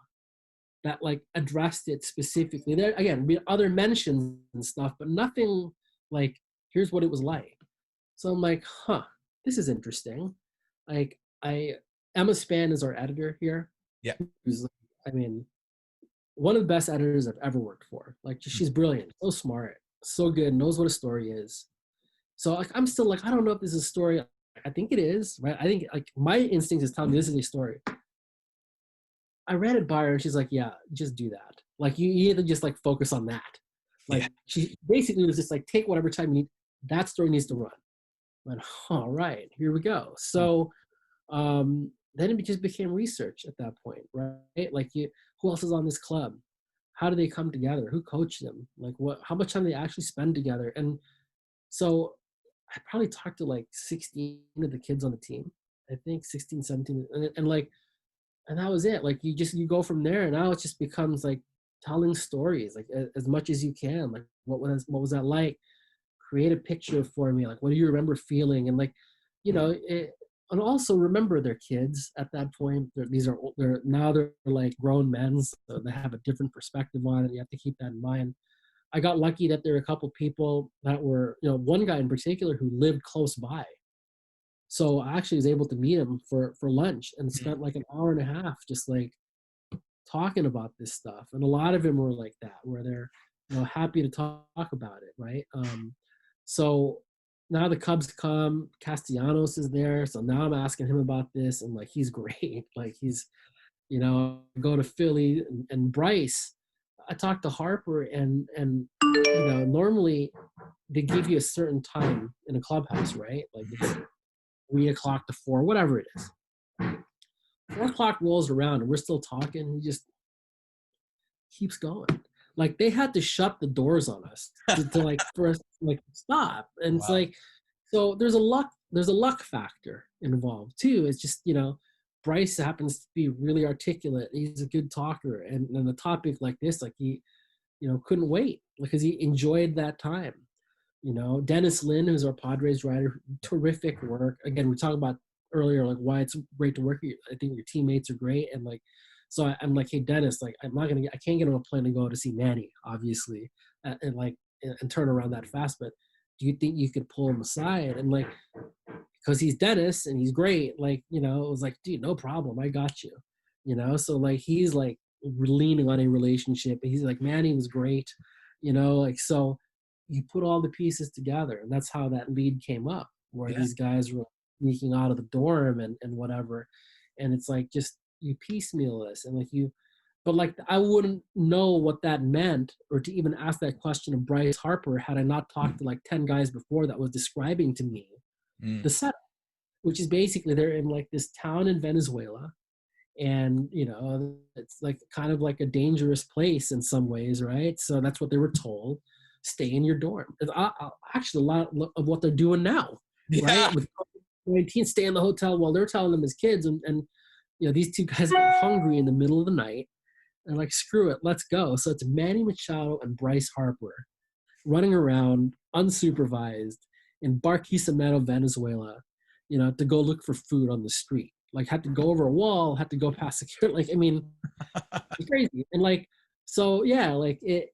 that like addressed it specifically. There again, other mentions and stuff, but nothing like here's what it was like. So I'm like, huh, this is interesting. Like Emma Span is our editor here. Yeah. who's, I mean, one of the best editors I've ever worked for. Like, she's brilliant, so smart, so good, knows what a story is. So like, I'm still like, I don't know if this is a story. I think it is, right? I think like my instinct is telling me this is a story. I ran it by her and she's like, yeah, just do that. Like, you either just like focus on that. Like, Yeah. she basically was just like, take whatever time you need. That story needs to run. I went, all right, here we go. So then it just became research at that point, right? Like, who else is on this club? How do they come together? Who coached them? Like, how much time they actually spend together? And so I probably talked to like 16 of the kids on the team. I think 16, 17. And like, and that was it. Like, you go from there, and now it just becomes like telling stories, like as much as you can. Like, what was that like? Create a picture for me. Like, what do you remember feeling? And like, and also remember their kids at that point. They're like grown men, so they have a different perspective on it. You have to keep that in mind. I got lucky that there were a couple people that were, one guy in particular who lived close by. So I actually was able to meet him for lunch and spent like an hour and a half just like talking about this stuff. And a lot of them were like that, where they're, happy to talk about it, right? So now the Cubs come, Castellanos is there. So now I'm asking him about this, and like, he's great. Like, he's, go to Philly, and Bryce. I talked to Harper, and normally they give you a certain time in a clubhouse, right? Like, it's 3 o'clock to 4, whatever it is. 4 o'clock rolls around and we're still talking. He just keeps going. Like, they had to shut the doors on us to like, for us to like stop. And Wow. it's like, so there's a luck factor involved too. It's just, Bryce happens to be really articulate. He's a good talker. And a topic like this, like, he, couldn't wait because he enjoyed that time. Dennis Lynn, who's our Padres writer, terrific work. Again, we talked about earlier, like, why it's great to work. I think your teammates are great. And like, so I'm like, hey, Dennis, like, I can't get on a plane to go to see Manny, obviously, and turn around that fast. But do you think you could pull him aside? And like, because he's Dennis and he's great, like, it was like, dude, no problem. I got you, So like, he's like leaning on a relationship. He's like, Manny was great, like, so you put all the pieces together, and that's how that lead came up, where Yeah. these guys were sneaking out of the dorm and whatever. And it's like, just, you piecemeal this, and like, but like, I wouldn't know what that meant, or to even ask that question of Bryce Harper, had I not talked to like 10 guys before that was describing to me the setup, which is basically they're in like this town in Venezuela. And, it's like kind of like a dangerous place in some ways, right? So that's what they were told. Stay in your dorm. Actually, a lot of what they're doing now, right? With COVID-19, stay in the hotel while they're telling them as kids. And these two guys are hungry in the middle of the night. And like, screw it, let's go. So it's Manny Machado and Bryce Harper running around unsupervised in Barquisimeto, Venezuela, to go look for food on the street. Like, had to go over a wall, had to go past security. Like, I mean, it's crazy. And like, so yeah, like it,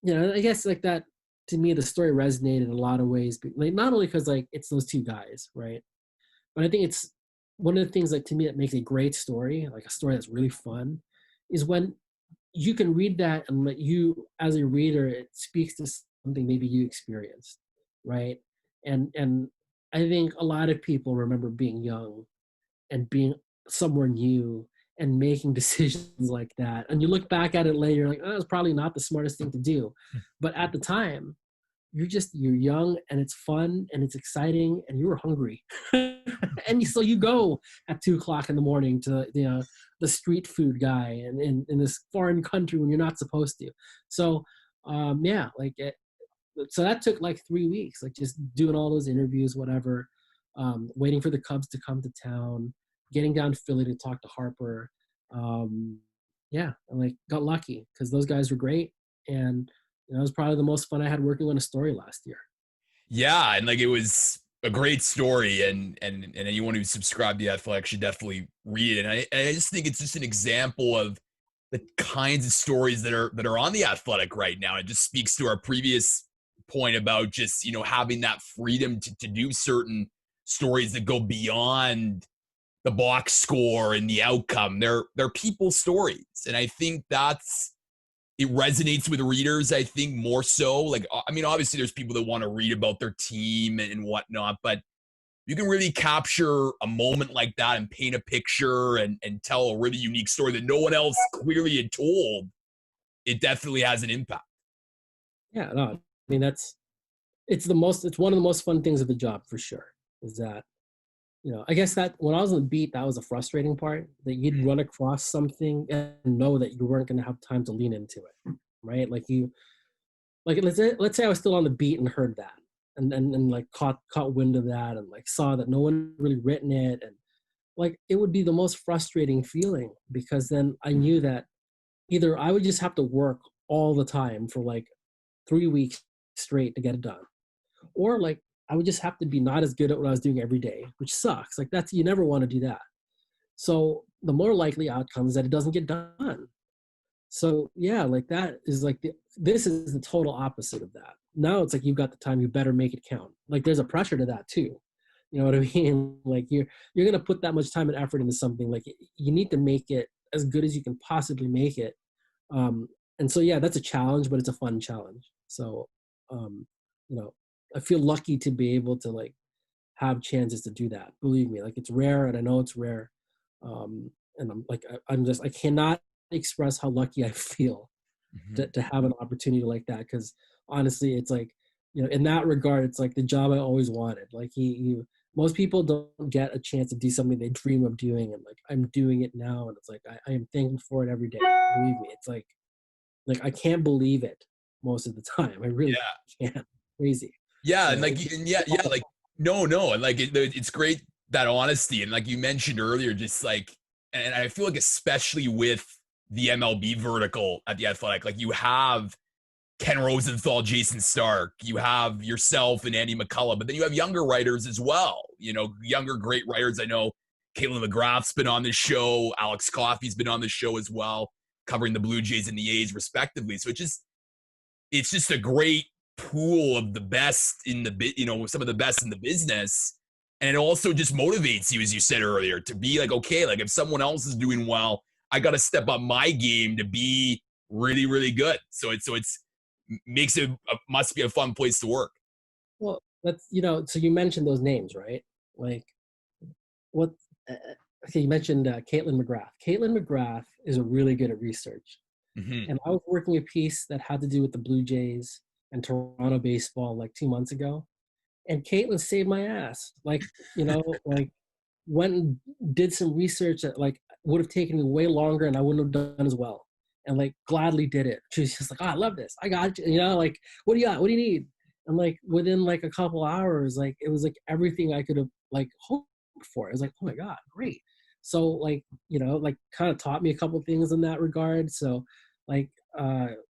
I guess like that, to me, the story resonated in a lot of ways. But like, not only because like it's those two guys, right? But I think it's one of the things, like, to me, that makes a great story, like a story that's really fun, is when you can read that and let you, as a reader, it speaks to something maybe you experienced, right? And I think a lot of people remember being young and being somewhere new and making decisions like that. And you look back at it later, you're like, oh, that was probably not the smartest thing to do. But at the time, you're young and it's fun and it's exciting and you were hungry. And so you go at 2 o'clock in the morning to, the street food guy and in this foreign country when you're not supposed to. So, yeah, like so that took like 3 weeks, like just doing all those interviews, whatever, waiting for the Cubs to come to town, getting down to Philly to talk to Harper. Yeah, and like got lucky because those guys were great. And it was probably the most fun I had working on a story last year. Yeah, and like, it was a great story, and anyone who's subscribed to the Athletic should definitely read it. And I just think it's just an example of the kinds of stories that are on the Athletic right now. It just speaks to our previous point about just, having that freedom to do certain stories that go beyond the box score and the outcome. They're people stories. And I think it resonates with readers, I think, more so. Like, I mean, obviously there's people that want to read about their team and whatnot, but you can really capture a moment like that and paint a picture and tell a really unique story that no one else clearly had told. It definitely has an impact. Yeah, no, I mean, it's one of the most fun things of the job for sure, is that, I guess that when I was on the beat, that was a frustrating part, that you'd run across something and know that you weren't going to have time to lean into it, right? Let's say I was still on the beat and heard that, and like caught wind of that, and like saw that no one really written it, and like it would be the most frustrating feeling, because then I knew that either I would just have to work all the time for like 3 weeks straight to get it done, or like I would just have to be not as good at what I was doing every day, which sucks. Like you never want to do that. So the more likely outcome is that it doesn't get done. So yeah, like that is like this is the total opposite of that. Now it's like you've got the time, you better make it count. Like there's a pressure to that too. You know what I mean? Like you're gonna put that much time and effort into something. Like you need to make it as good as you can possibly make it. Um, and so yeah, that's a challenge, but it's a fun challenge. So um, I feel lucky to be able to like have chances to do that. Believe me, like it's rare, and I know it's rare. And I'm like I cannot express how lucky I feel to have an opportunity like that, because honestly it's like, in that regard, it's like the job I always wanted. Like most people don't get a chance to do something they dream of doing, and like I'm doing it now, and it's like I am thankful for it every day. Believe me, it's like I can't believe it most of the time. I really can't. Crazy. Yeah, and So like, and yeah, like, no, and like, it's great, that honesty, and like you mentioned earlier, just like, and I feel like especially with the MLB vertical at the Athletic, like you have Ken Rosenthal, Jason Stark, you have yourself and Andy McCullough, but then you have younger writers as well. Younger great writers. I know Caitlin McGrath's been on this show, Alex Coffey's been on the show as well, covering the Blue Jays and the A's respectively. So it's just a great pool of the best in some of the best in the business. And it also just motivates you, as you said earlier, to be like, okay, like if someone else is doing well, I got to step up my game to be really, really good. So it's makes it must be a fun place to work. well, that's so you mentioned those names, right? Like what? Uh, okay, you mentioned Caitlin McGrath. Caitlin McGrath is really good at research. Mm-hmm. And I was working a piece that had to do with the Blue Jays and Toronto baseball like 2 months ago. And Caitlin saved my ass. Like, like went and did some research that like would have taken me way longer and I wouldn't have done as well. And like gladly did it. She was just like, oh, I love this. I got you. Like, what do you got? What do you need? And like within like a couple hours, like it was like everything I could have like hoped for. It was like, oh my God, great. So like, like kind of taught me a couple things in that regard. So like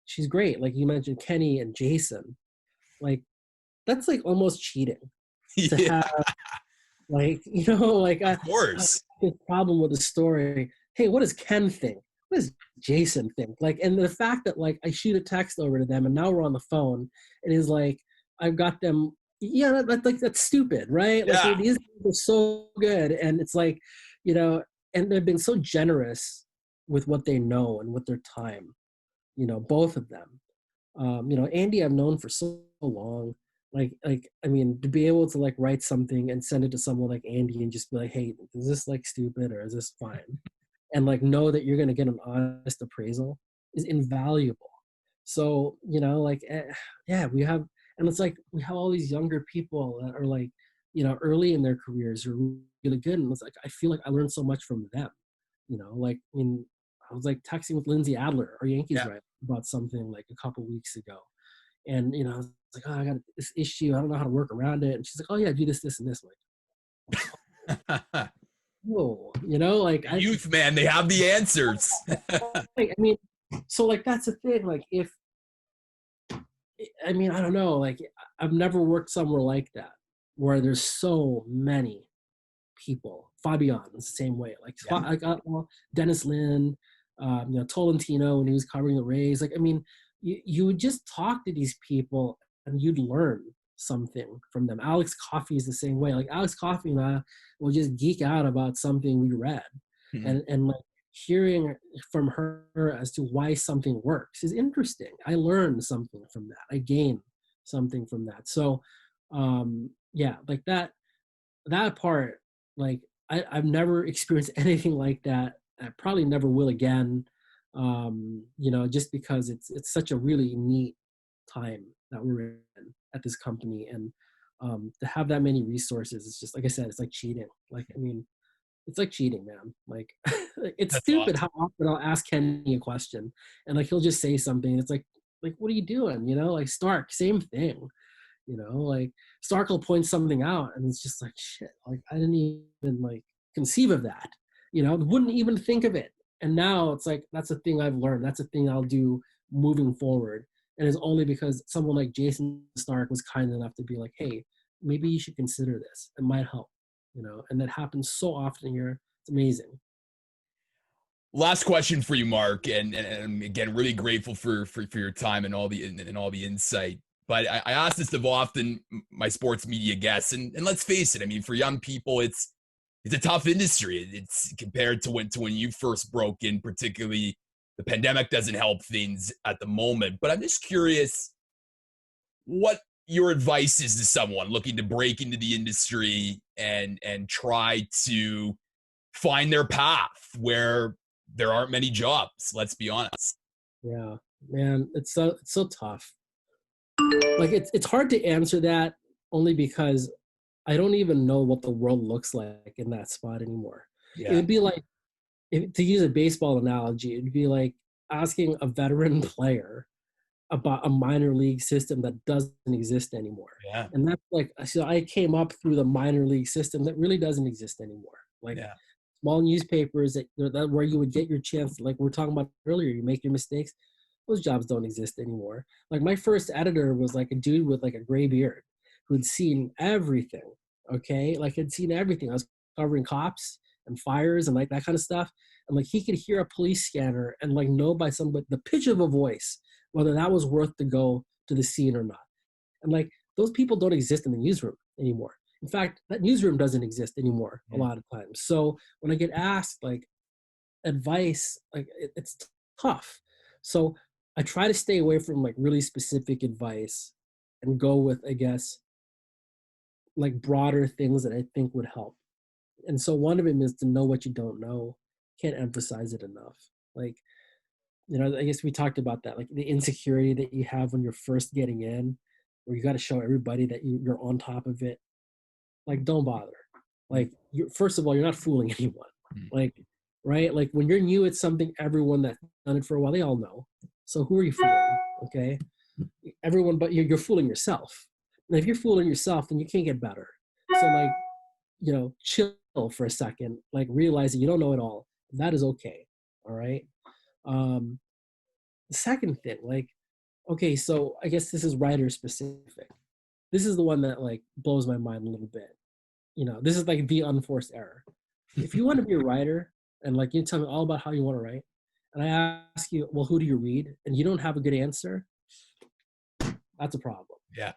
she's great. Like you mentioned Kenny and Jason. Like that's like almost cheating to Yeah, have like, like of I have course. this problem with the story. Hey, what does Ken think? What does Jason think? Like, and the fact that like I shoot a text over to them and now we're on the phone and is like, I've got them. Yeah, that's stupid, right? Like Yeah. these people are so good, and it's like, and they've been so generous with what they know and with their time. Both of them. Andy I've known for so long. Like I mean, to be able to like write something and send it to someone like Andy and just be like, hey, is this like stupid or is this fine? And like know that you're gonna get an honest appraisal is invaluable. So yeah, we have, and it's like we have all these younger people that are like, early in their careers who are really good, and it's like I feel like I learned so much from them. Like I was like texting with Lindsay Adler, our Yankees Yeah. writer, about something like a couple weeks ago, and I was like, oh, I got this issue, I don't know how to work around it, and she's like, oh yeah, do this, this, and this. I'm like, whoa, like The youth, man, they have the answers. I mean, so like that's the thing. Like if I mean, I don't know, like I've never worked somewhere like that where there's so many people. Fabian is the same way. Like Yeah. I got Dennis Lin, Tolentino when he was covering the Rays. Like I mean, you would just talk to these people and you'd learn. something from them. Alex Coffey is the same way. Like Alex Coffey and I will just geek out about something we read, Mhm. and like hearing from her as to why something works is interesting. I learned something from that. I gained something from that. So, yeah, like that part, like I've never experienced anything like that. I probably never will again. Just because it's such a really neat time that we're in at this company, and to have that many resources, it's just like I said, it's like cheating. Like I mean, it's like cheating, man. Like it's That's stupid awesome. how often I'll ask Kenny a question and like he'll just say something. It's like what are you doing? Like Stark, same thing. Like Stark will point something out and it's just like shit. Like I didn't even like conceive of that. Wouldn't even think of it. And now it's like that's a thing I've learned. That's a thing I'll do moving forward. And it's only because someone like Jason Stark was kind enough to be like, hey, maybe you should consider this. It might help. And that happens so often here. It's amazing. Last question for you, Mark, and again, really grateful for your time and all the insight. But I ask this of often my sports media guests, and let's face it, I mean, for young people, it's a tough industry. It's compared to when you first broke in, particularly the pandemic doesn't help things at the moment. But I'm just curious what your advice is to someone looking to break into the industry and try to find their path where there aren't many jobs. Let's be honest. Yeah, man, it's so tough. Like it's hard to answer that only because I don't even know what the world looks like in that spot anymore. It Yeah. would be like, to use a baseball analogy, it'd be like asking a veteran player about a minor league system that doesn't exist anymore. Yeah. And that's like, so I came up through the minor league system that really doesn't exist anymore. Like Yeah. small newspapers that where you would get your chance, like we're talking about earlier, you make your mistakes. Those jobs don't exist anymore. Like my first editor was like a dude with like a gray beard who'd seen everything. Okay, like had seen everything. I was covering cops and fires and like that kind of stuff, and like he could hear a police scanner and like know by the pitch of a voice whether that was worth to go to the scene or not. And like those people don't exist in the newsroom anymore. In fact, that newsroom doesn't exist anymore a Mhm. lot of times. So when I get asked like advice, like it's tough. So I try to stay away from like really specific advice and go with, I guess, like broader things that I think would help. And so one of them is to know what you don't know. Can't emphasize it enough. Like, I guess we talked about that, like the insecurity that you have when you're first getting in, where you got to show everybody that you're on top of it. Like, don't bother. Like, first of all, you're not fooling anyone. Mhm. Like, right? Like when you're new at something, everyone that's done it for a while, they all know. So who are you fooling? Okay, everyone, but you're fooling yourself. And if you're fooling yourself, then you can't get better. So like, chill for a second. Like realize that you don't know it all. That is okay. All right. Um, the second thing, like, okay, so I guess this is writer specific. This is the one that like blows my mind a little bit. This is like the unforced error. If you want to be a writer and like you tell me all about how you want to write, and I ask you, well, who do you read? And you don't have a good answer, that's a problem. Yeah.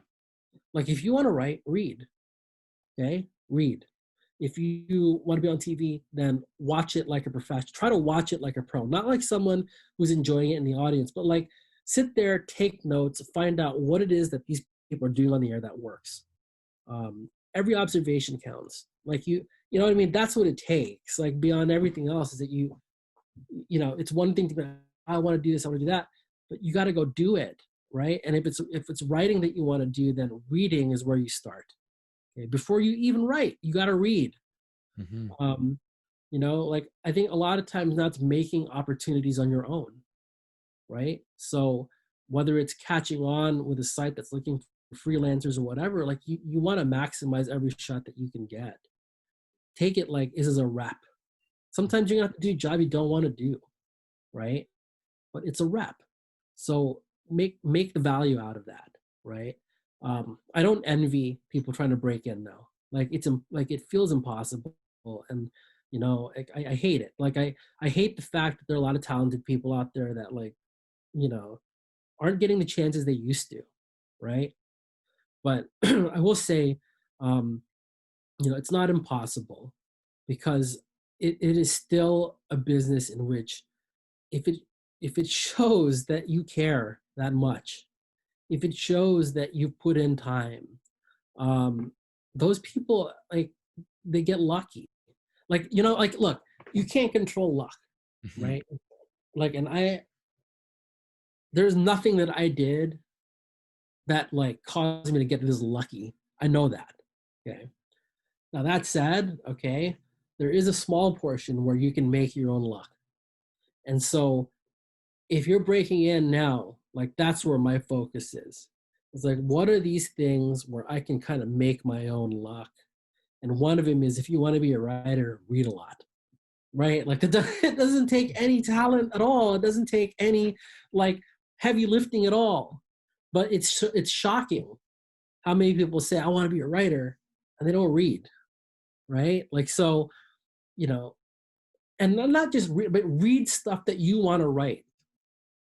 Like if you want to write, read. Okay? Read. If you want to be on TV, then watch it like a professional. Try to watch it like a pro, not like someone who's enjoying it in the audience, but like sit there, take notes, find out what it is that these people are doing on the air that works. Every observation counts. Like you know what I mean? That's what it takes. Like beyond everything else is that it's one thing to be, I want to do this, I want to do that, but you got to go do it, right? And if it's writing that you want to do, then reading is where you start. Okay? Before you even write, you got to read. Mhm. Um, like I think a lot of times that's making opportunities on your own, right? So whether it's catching on with a site that's looking for freelancers or whatever, like you want to maximize every shot that you can get. Take it like this is a rep. Sometimes you're gonna have to do a job you don't want to do, right? But it's a rep. So make the value out of that, right? I don't envy people trying to break in though. Like like it feels impossible, and I hate it. Like I hate the fact that there are a lot of talented people out there that like you know aren't getting the chances they used to, right? But I will say, um, it's not impossible, because it is still a business in which, if it shows that you care that much, if it shows that you put in time, um, those people, like, they get lucky. Like, like, look, you can't control luck, Mhm. right? Like, and there's nothing that I did that, like, caused me to get this lucky. I know that. Okay. Now that said, okay, there is a small portion where you can make your own luck. And so if you're breaking in now, like, that's where my focus is. It's like, what are these things where I can kind of make my own luck? And one of them is, if you want to be a writer, read a lot, right? Like, it doesn't take any talent at all. It doesn't take any, like, heavy lifting at all. But it's shocking how many people say, I want to be a writer, and they don't read, right? Like, so, you know, and not just read, but read stuff that you want to write,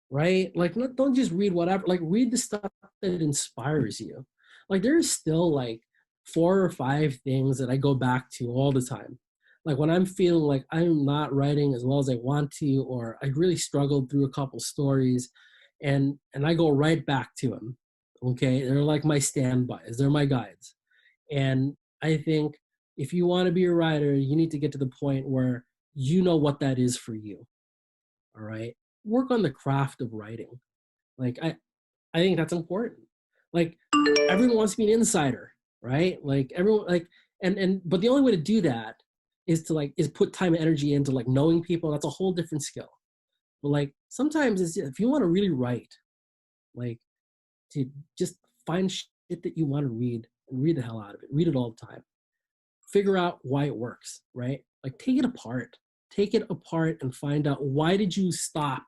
right? Like, don't just read whatever. Like, read the stuff that inspires you. Like, there's still like 4 or 5 things that I go back to all the time. Like, when I'm feeling like I'm not writing as well as I want to, or I really struggled through a couple stories, and I go right back to them. Okay, they're like my standbys. They're my guides. And I think, if you want to be a writer, you need to get to the point where you know what that is for you. All right. Work on the craft of writing. Like, I think that's important. Like, everyone wants to be an insider, right? Like, everyone, like, but the only way to do that is put time and energy into, like, knowing people. That's a whole different skill. But, like, sometimes if you want to really write, like, to just find shit that you want to read and read the hell out of it. Read it all the time. Figure out why it works, right? Like, take it apart. Take it apart and find out, why did you stop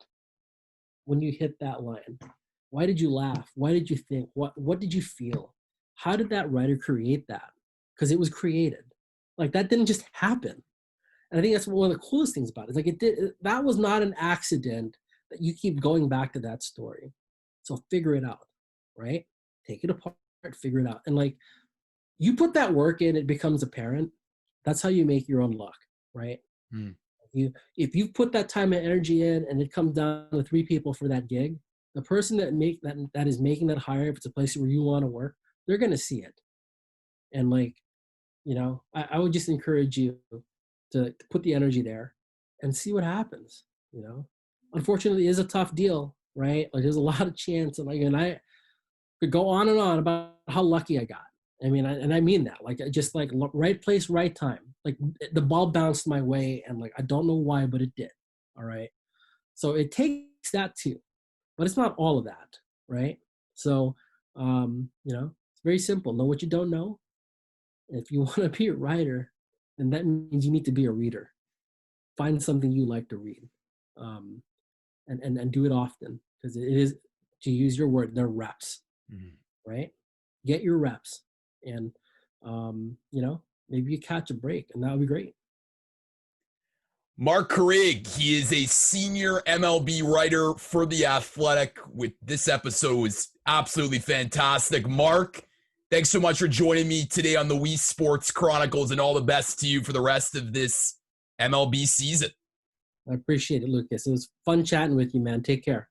when you hit that line? Why did you laugh? Why did you think? What did you feel? How did that writer create that? Because it was created. Like, that didn't just happen. And I think that's one of the coolest things about it. It's like, that was not an accident that you keep going back to that story. So figure it out, right? Take it apart, figure it out. And, like, you put that work in, it becomes apparent. That's how you make your own luck, right? Mm. If you put that time and energy in, and it comes down to 3 people for that gig, the person that is making that hire, if it's a place where you want to work, they're going to see it. And, like, I would just encourage you to put the energy there and see what happens. Unfortunately, it is a tough deal, right? Like, there's a lot of chance, and I could go on and on about how lucky I got. I mean, I mean that. Like, just, like, right place, right time. Like, the ball bounced my way, and, like, I don't know why, but it did. All right. So it takes that too, but it's not all of that, right? So, it's very simple. Know what you don't know. If you want to be a writer, then that means you need to be a reader. Find something you like to read, um, and do it often, because it is, to use your word, they're reps, Mhm. right? Get your reps, and maybe you catch a break, and that would be great. Marc Carig, he is a senior MLB writer for The Athletic. With this episode was absolutely fantastic. Marc, thanks so much for joining me today on the Weesesports Chronicles, and all the best to you for the rest of this MLB season. I appreciate it, Lucas. It was fun chatting with you, man. Take care.